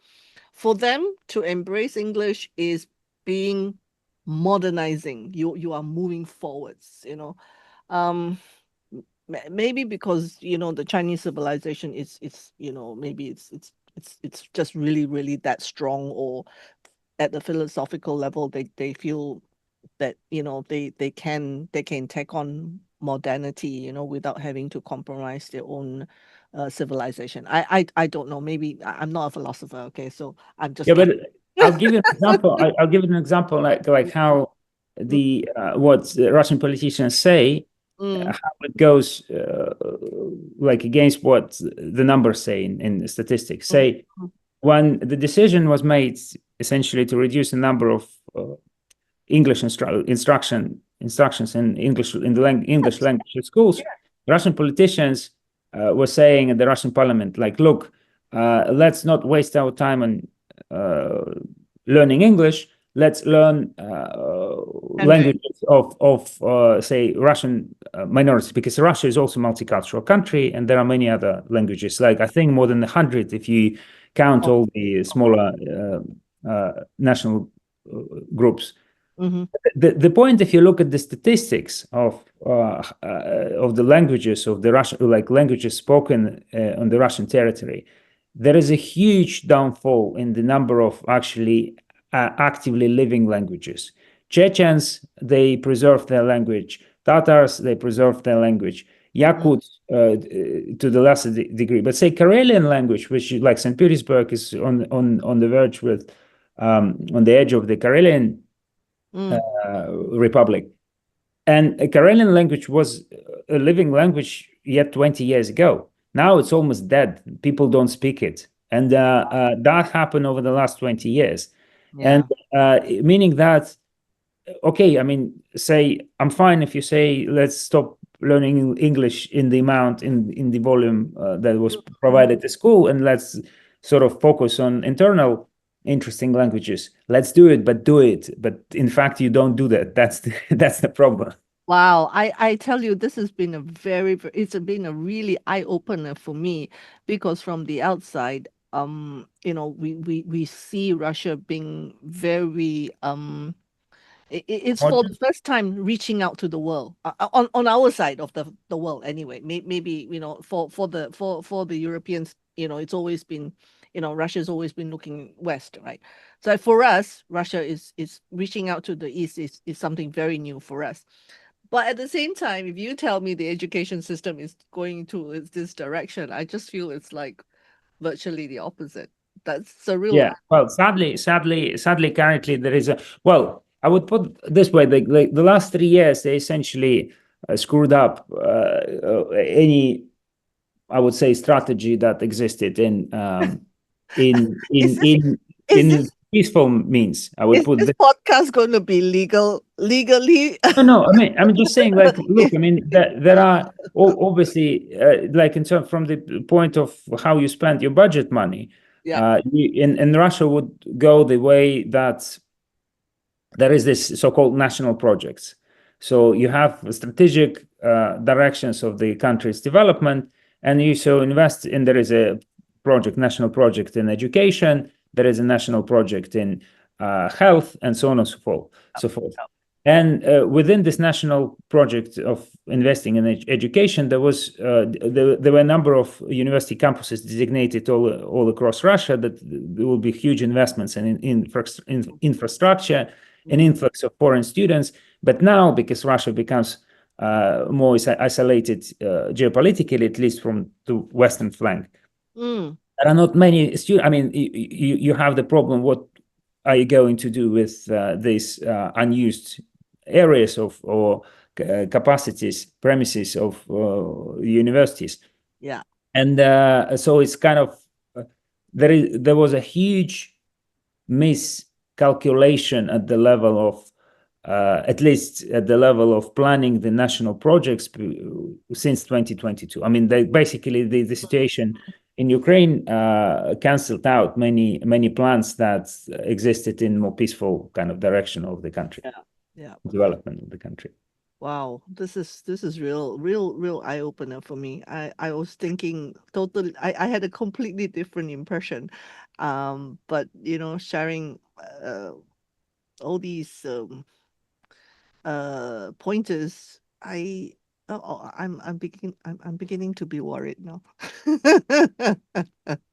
for them to embrace English is being modernizing. You are moving forwards. Maybe because the Chinese civilization is maybe it's just really that strong, or at the philosophical level they feel that they can take on modernity without having to compromise their own civilization. I don't know, maybe I'm not a philosopher, okay, so I'm just but I'll give you an example. I'll give you an example like how the what Russian politicians say, how it goes like against what the numbers say in statistics. Say when the decision was made essentially to reduce the number of English instructions in English in the English language in schools, Russian politicians were saying in the Russian parliament, like, look, let's not waste our time on learning English. Let's learn languages of say Russian minorities, because Russia is also a multicultural country, and there are many other languages. Like I think more than 100 if you count all the smaller national groups. The point, if you look at the statistics of the languages of the Russian, like languages spoken on the Russian territory, there is a huge downfall in the number of actually actively living languages. Chechens, they preserve their language. Tatars, they preserve their language. Yakuts to the lesser degree, but say Karelian language, which like St. Petersburg is on the verge with on the edge of the Karelian Republic, and a Karelian language was a living language yet 20 years ago. Now it's almost dead. People don't speak it, and that happened over the last 20 years. And meaning that, okay, I mean, say I'm fine if you say let's stop learning English in the amount in the volume that was provided to school, and let's sort of focus on internal interesting languages. Let's do it, but in fact you don't do that. That's the problem. Wow, I tell you, this has been a it's been a really eye opener for me because from the outside, we see Russia being very it's for the Modern? first time reaching out to the world on our side of the world anyway. Maybe for the Europeans, it's always been, Russia's always been looking west, right? So for us, Russia is reaching out to the east is something very new for us. But at the same time, if you tell me the education system is going to this direction, I just feel it's like virtually the opposite. That's a real. Yeah. Well, sadly, currently there is a, well, I would put it this way: the last 3 years, they essentially screwed up any, I would say, strategy that existed in Is in this in is in this peaceful means. I would is put this this. podcast going to be legally? No, no. I'm just saying, like, look. I mean, there are obviously, like, in terms from the point of how you spend your budget money. Yeah. In Russia would go the way that there is this so-called national projects. So you have strategic directions of the country's development, and you so invest in. There is a national project in education. There is a national project in health, and so on and so forth. So forth. And within this national project of investing in education, there were a number of university campuses designated all across Russia that there will be huge investments in infrastructure, an influx of foreign students. But now, because Russia becomes more isolated geopolitically, at least from the western flank, Mm. there are not many students. I mean, you have the problem. What are you going to do with these unused areas of or capacities, premises of universities? Yeah. And so it's kind of there was a huge miscalculation at the level of at least at the level of planning the national projects since 2022. I mean, basically the situation in Ukraine canceled out many plans that existed in more peaceful kind of direction of the country, Yeah. Yeah. development of the country. Wow, this is real eye opener for me. I was thinking totally. I had a completely different impression, but sharing all these pointers, I'm beginning to be worried now.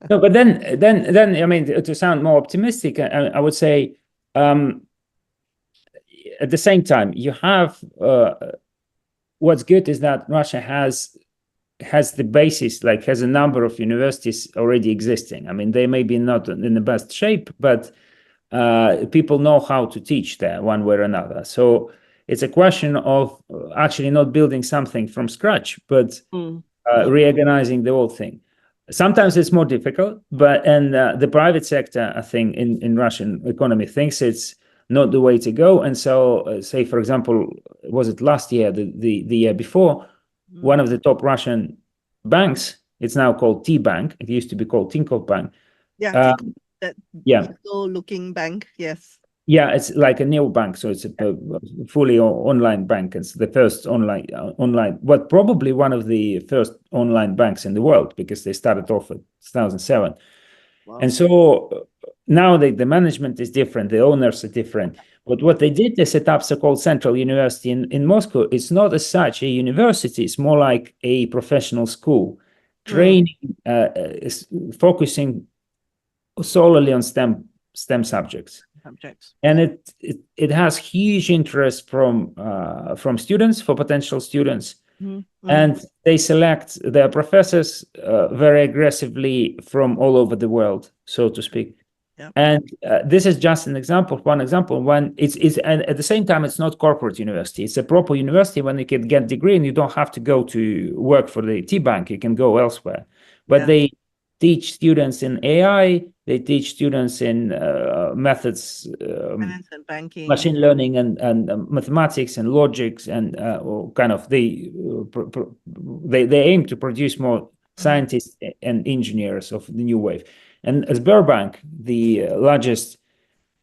No, but then I mean, to sound more optimistic, I would say at the same time you have what's good is that Russia has the basis, like has a number of universities already existing. I mean, they may be not in the best shape, but people know how to teach there one way or another. So it's a question of actually not building something from scratch, but reorganizing the whole thing. Sometimes it's more difficult, but the private sector, I think, in Russian economy thinks it's not the way to go. And so, say for example, was it last year, the year before, one of the top Russian banks, it's now called T Bank. It used to be called Tinkoff Bank. Yeah, that Yeah. looking bank, yes. Yeah, it's like a neobank, so it's a fully online bank. It's the first online, but probably one of the first online banks in the world because they started off in 2007. Wow. And so now the management is different, the owners are different. But what they did, they set up so-called Central University in Moscow. It's not as such a university; it's more like a professional school, training, focusing solely on STEM subjects. And it has huge interest from students, for potential students, and they select their professors very aggressively from all over the world, so to speak. Yeah. And this is just an example. One example. When it's and at the same time, it's not corporate university. It's a proper university. When you can get degree, and you don't have to go to work for the T Bank. You can go elsewhere. But they teach students in AI. They teach students in methods, finance and banking, machine learning, and mathematics and logics, and kind of they aim to produce more scientists and engineers of the new wave. And Sberbank, the largest,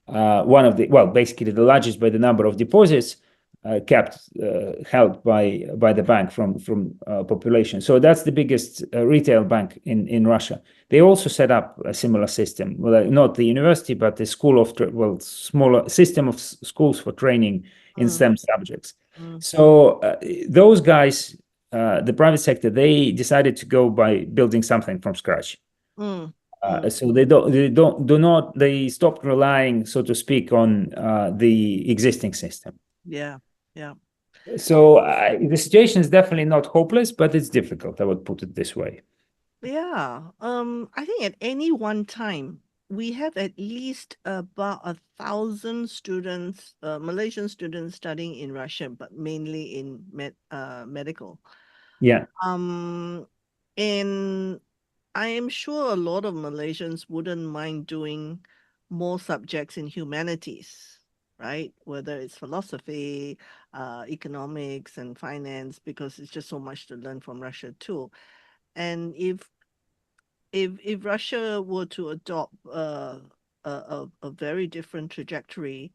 basically the largest by the number of deposits, kept held by the bank from population. So that's the biggest retail bank in Russia. They also set up a similar system, well, not the university, but the school of smaller system of schools for training in STEM subjects. So those guys, the private sector, they decided to go by building something from scratch. So they stopped relying, so to speak, on the existing system. Yeah, yeah. So the situation is definitely not hopeless, but it's difficult. I would put it this way. Yeah. I think at any one time we have at least about 1,000 students, Malaysian students studying in Russia, but mainly in medical. Yeah. And I am sure a lot of Malaysians wouldn't mind doing more subjects in humanities, right? Whether it's philosophy, economics, and finance, because it's just so much to learn from Russia too. And if Russia were to adopt a very different trajectory,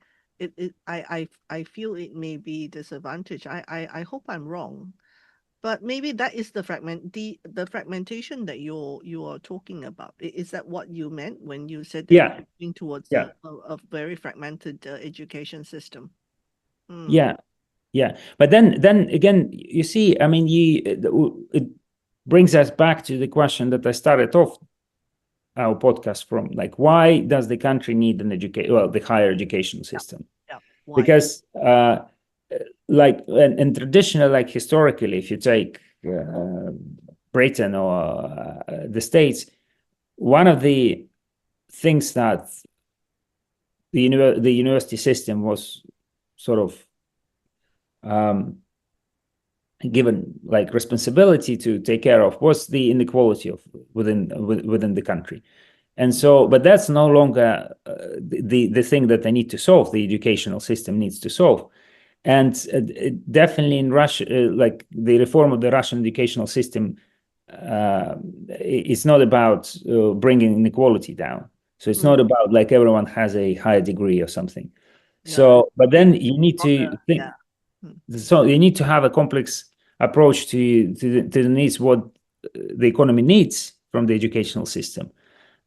I feel it may be disadvantage. I hope I'm wrong. But maybe that is the fragmentation that you are talking about. Is that what you meant when you said that Yeah. you're moving towards Yeah. a very fragmented education system? Yeah. Yeah. But then again, you see, I mean, it brings us back to the question that I started off our podcast from, like, why does the country need the higher education system? Yeah. Why? Because like and traditional, like historically, if you take Britain or the States, one of the things that the university system was sort of given like responsibility to take care of was the inequality of within the country. And so, but that's no longer the thing that they need to solve. The educational system needs to solve. And definitely in Russia, like the reform of the Russian educational system, it's not about bringing inequality down. So it's not about like everyone has a higher degree or something. So, but then you need to think. So you need to have a complex approach to the needs, what the economy needs from the educational system,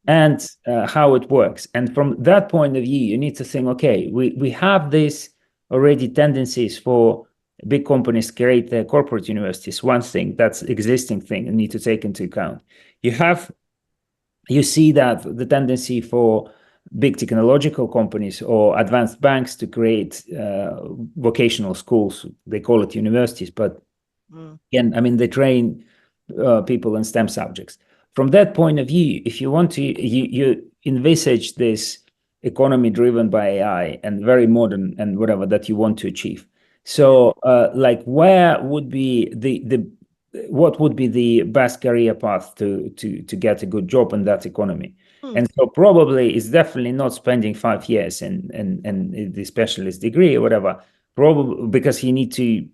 and how it works. And from that point of view, you need to think, okay, we have these already tendencies for big companies create their corporate universities. One thing, that's existing thing you need to take into account. You see that the tendency for big technological companies or advanced banks to create vocational schools. They call it universities, but again, I mean, they train people in STEM subjects. From that point of view, if you want to, you envisage this economy driven by AI and very modern and whatever that you want to achieve. So, like, where would be what would be the best career path to get a good job in that economy? And so probably it's definitely not spending 5 years and the specialist degree or whatever, probably because you need to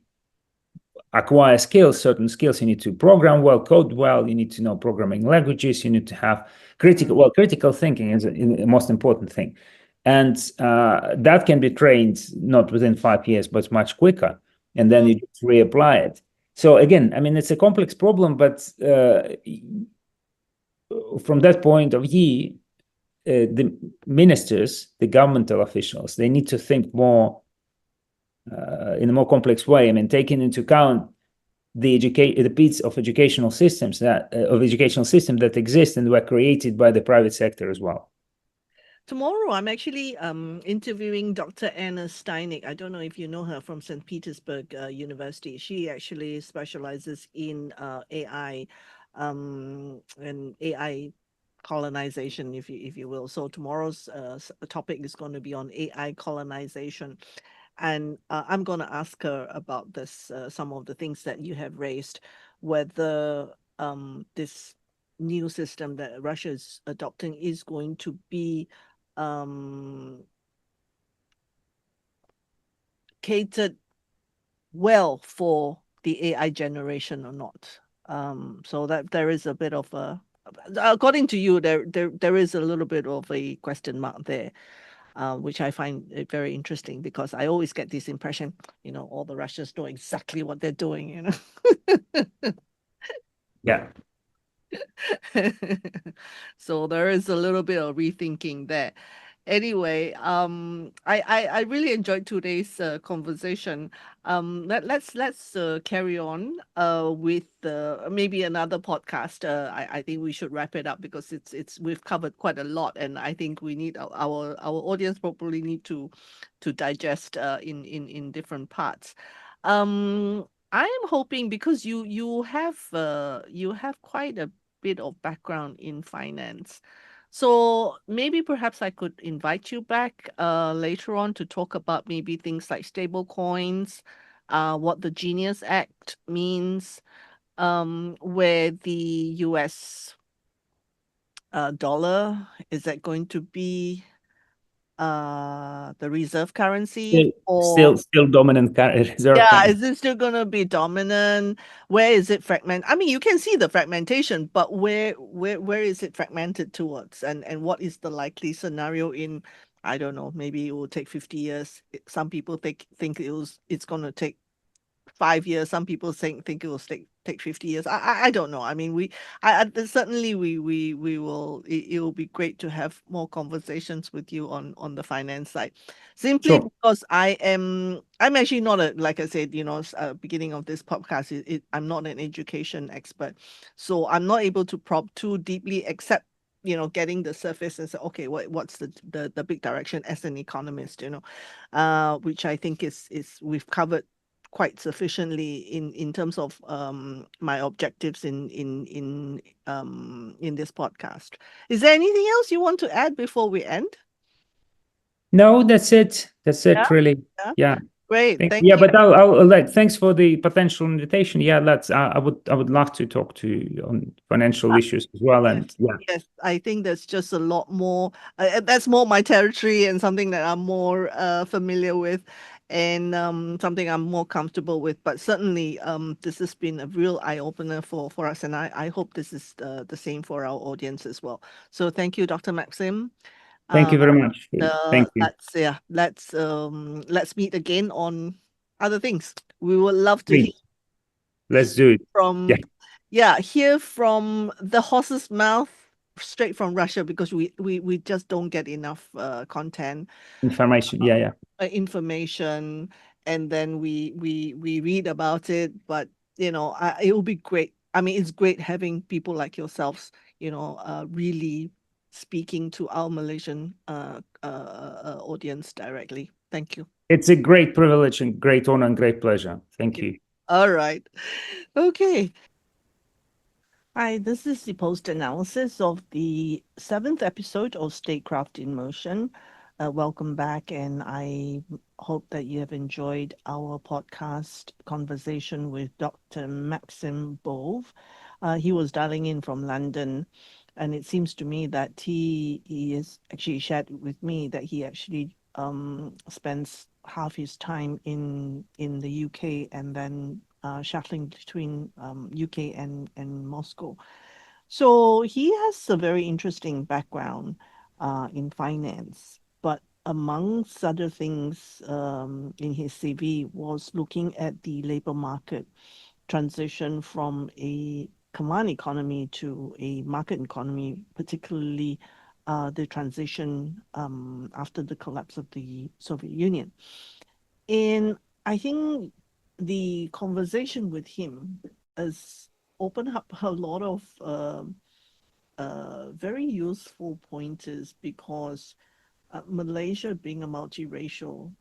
acquire skills, certain skills. You need to program well, code well, you need to know programming languages, you need to have critical thinking is the most important thing. And that can be trained not within 5 years, but much quicker. And then you just reapply it. So again, I mean, it's a complex problem, but from that point of view, the ministers, the governmental officials, they need to think more in a more complex way. I mean, taking into account the bits of educational systems that exist and were created by the private sector as well. Tomorrow, I'm actually interviewing Dr. Anna Steinig. I don't know if you know her from St. Petersburg University. She actually specializes in AI and AI colonization, if you will. So tomorrow's topic is going to be on AI colonization. And I'm going to ask her about this, some of the things that you have raised, whether this new system that Russia is adopting is going to be catered well for the AI generation or not. So that there is a bit of a, according to you, there is a little bit of a question mark there. which I find very interesting because I always get this impression, all the Russians know exactly what they're doing. Yeah. So there is a little bit of rethinking there. Anyway, I really enjoyed today's conversation. Let's carry on with maybe another podcast. I think we should wrap it up because we've covered quite a lot, and I think we need our audience probably need to digest in different parts. I am hoping because you have quite a bit of background in finance. So maybe perhaps I could invite you back later on to talk about maybe things like stable coins, what the Genius Act means, where the US dollar, is that going to be the reserve currency, or Still dominant reserve yeah, currency. is it still gonna be dominant? Where is it fragment? I mean, you can see the fragmentation, but where is it fragmented towards? And what is the likely scenario in, I don't know, maybe it will take 50 years. Some people think it's gonna take 5 years. Some people think it will take 50 years. I don't know. I mean, certainly we will. It will be great to have more conversations with you on the finance side, simply Sure. because I'm actually not a, like I said, beginning of this podcast, I'm not an education expert, so I'm not able to probe too deeply, except getting the surface and say, okay, what's the big direction as an economist, which I think is we've covered quite sufficiently in terms of my objectives in this podcast. Is there anything else you want to add before we end? No, that's it. That's Yeah, it, really. yeah. Yeah. Great. Thank Yeah, you. but I'll like, thanks for the potential invitation. Yeah, I would love to talk to you on financial issues as well. Yes, And yeah, yes. I think there's just a lot more. That's more my territory and something that I'm more familiar with, and something I'm more comfortable with. But certainly, this has been a real eye opener for us, and I hope this is the same for our audience as well. So thank you, Dr. Maxim. thank Uh, you very much. Thank you. let's meet again on other things. We would love to hear Please, let's do it. Yeah, from hear from the horse's mouth straight from Russia, because we just don't get enough content, information. Yeah, yeah. information, and then we read about it. But it will be great. I mean, it's great having people like yourselves, really speaking to our Malaysian audience directly. Thank you. It's a great privilege and great honor and great pleasure. Thank Thank you. you. All right. Okay. Hi, this is the post-analysis of the 7th episode of Statecraft in Motion. Welcome back, and I hope that you have enjoyed our podcast conversation with Dr. Maxim Bove. He was dialing in from London, and it seems to me that he has actually shared with me that he actually spends half his time in the UK, and then shuttling between UK and Moscow. So he has a very interesting background in finance, but amongst other things in his CV was looking at the labor market transition from a command economy to a market economy, particularly the transition after the collapse of the Soviet Union. And I think the conversation with him has opened up a lot of very useful pointers, because Malaysia being a multiracial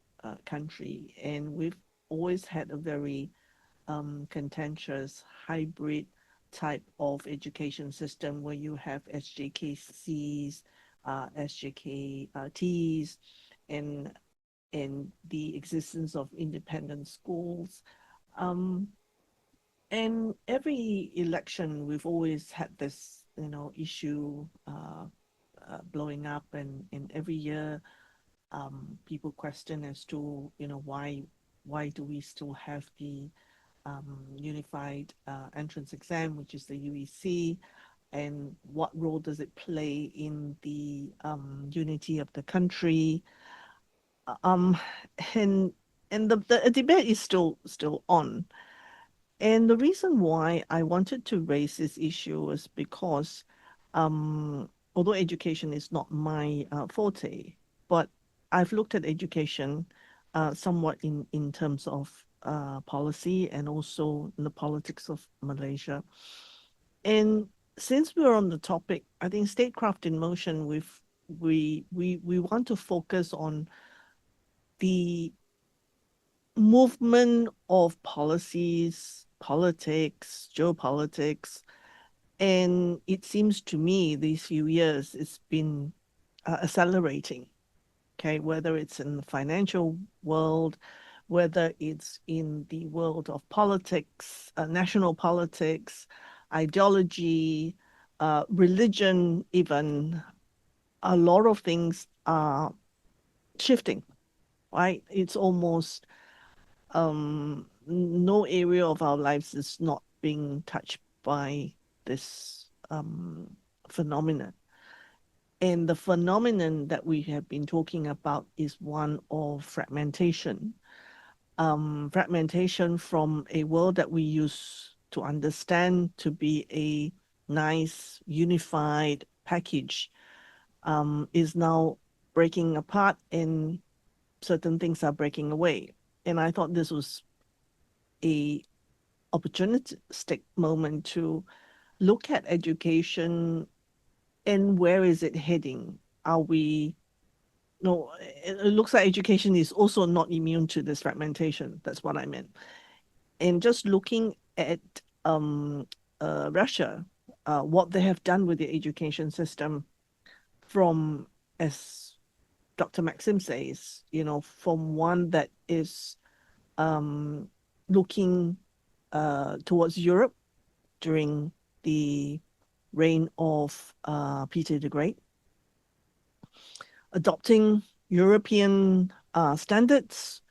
country, and we've always had a very contentious hybrid type of education system where you have SJKCs, SJKTs, and the existence of independent schools. Um, and every election, we've always had this, issue blowing up, and every year, people question as to, why do we still have the unified entrance exam, which is the UEC, and what role does it play in the unity of the country? Um, and the debate is still on. And the reason why I wanted to raise this issue was because, although education is not my forte, but I've looked at education somewhat in terms of policy and also in the politics of Malaysia. And since we're on the topic, I think Statecraft in Motion, we want to focus on the movement of policies, politics, geopolitics, and it seems to me these few years it's been accelerating. Okay, whether it's in the financial world, whether it's in the world of politics, national politics, ideology, religion, even a lot of things are shifting, right? It's almost no area of our lives is not being touched by this phenomenon. And the phenomenon that we have been talking about is one of fragmentation. Fragmentation from a world that we used to understand to be a nice, unified package is now breaking apart and certain things are breaking away. And I thought this was a opportunistic moment to look at education and where is it heading? Are we no, it looks like education is also not immune to this fragmentation. That's what I meant. And just looking at Russia, what they have done with the education system from, as Dr. Maxim says, from one that is um, looking towards Europe during the reign of Peter the Great, adopting European standards,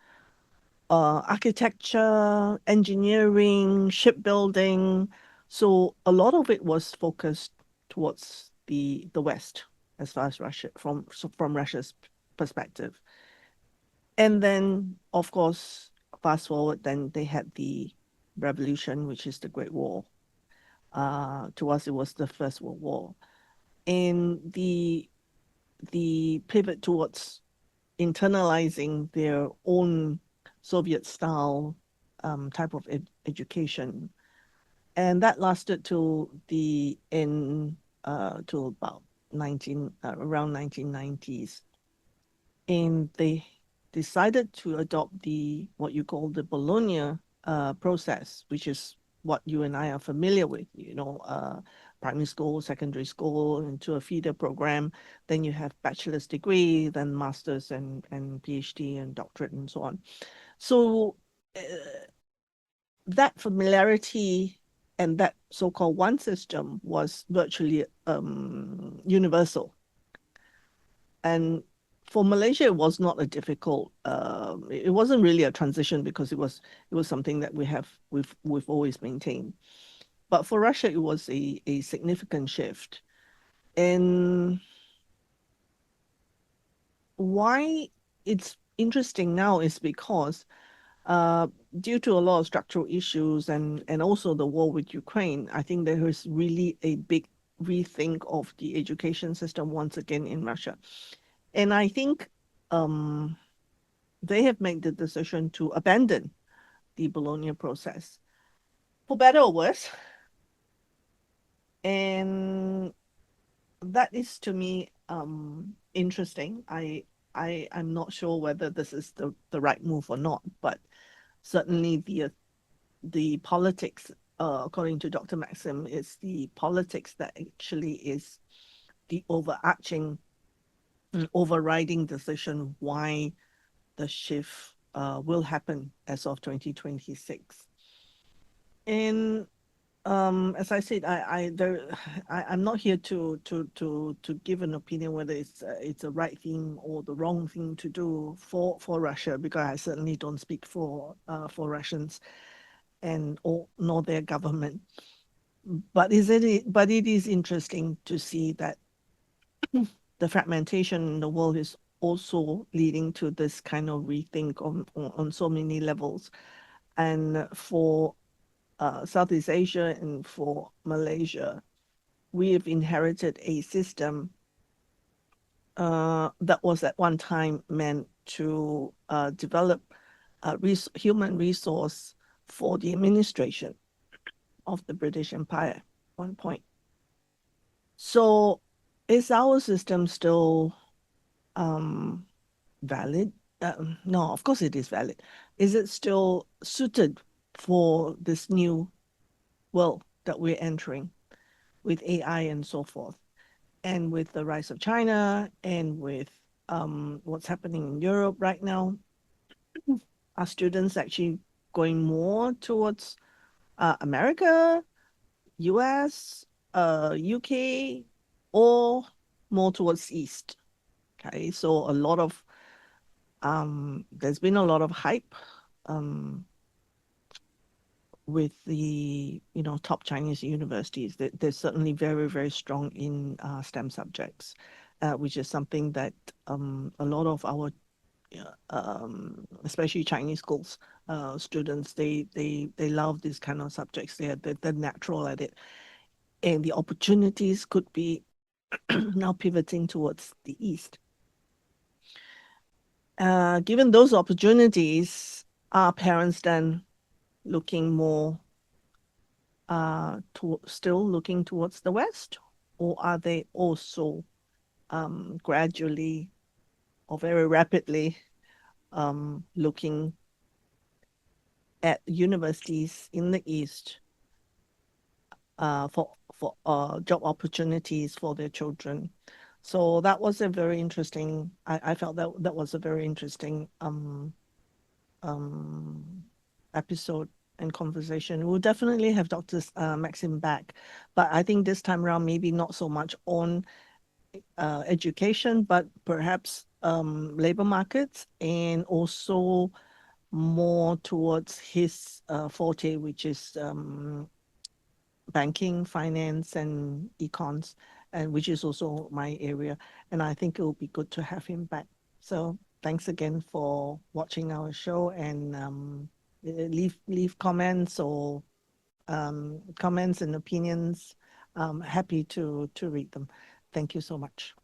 architecture, engineering, shipbuilding. So a lot of it was focused towards the West, as far as Russia from Russia's perspective. And then, of course, fast forward, then they had the revolution, which is the Great War. To us, it was the First World War, and the pivot towards internalizing their own Soviet style type of education. And that lasted till the end, till about around 1990s. And they decided to adopt what you call the Bologna process, which is what you and I are familiar with, primary school, secondary school, into a feeder program. Then you have bachelor's degree, then master's and PhD and doctorate and so on. So that familiarity and that so-called one system was virtually universal. And for Malaysia, it was not a difficult. It wasn't really a transition because it was something that we've always maintained. But for Russia, it was a significant shift. And why it's interesting now is because due to a lot of structural issues and also the war with Ukraine, I think there is really a big rethink of the education system once again in Russia. And I think they have made the decision to abandon the Bologna process, for better or worse. And that is to me interesting. I'm not sure whether this is the right move or not, but certainly the politics, according to Dr. Maxim, is the politics that actually is the overarching, overriding decision why the shift will happen as of 2026. And as I said, I'm not here to give an opinion whether it's a right thing or the wrong thing to do for Russia, because I certainly don't speak for Russians and or nor their government. But it is interesting to see that the fragmentation in the world is also leading to this kind of rethink on so many levels. And for Southeast Asia and for Malaysia, we have inherited a system that was at one time meant to develop human resource for the administration of the British Empire at one point. So is our system still valid? No, of course it is valid. Is it still suited for this new world that we're entering with AI and so forth? And with the rise of China and with what's happening in Europe right now, are students actually going more towards America, US, UK, or more towards East? Okay, so a lot of there's been a lot of hype with the top Chinese universities. They're certainly very, very strong in STEM subjects, which is something that a lot of our especially Chinese schools students, they love these kind of subjects. They're natural at it, and the opportunities could be now pivoting towards the East. Given those opportunities, are parents then looking more still looking towards the West, or are they also gradually or very rapidly looking at universities in the East for job opportunities for their children? So that was a very interesting. I felt that was a very interesting episode and conversation. We'll definitely have Dr. Maxim back, but I think this time around maybe not so much on education, but perhaps labor markets, and also more towards his forte, which is banking, finance, and econs, and which is also my area. And I think it will be good to have him back. So thanks again for watching our show, and leave comments or comments and opinions. Happy to read them. Thank you so much.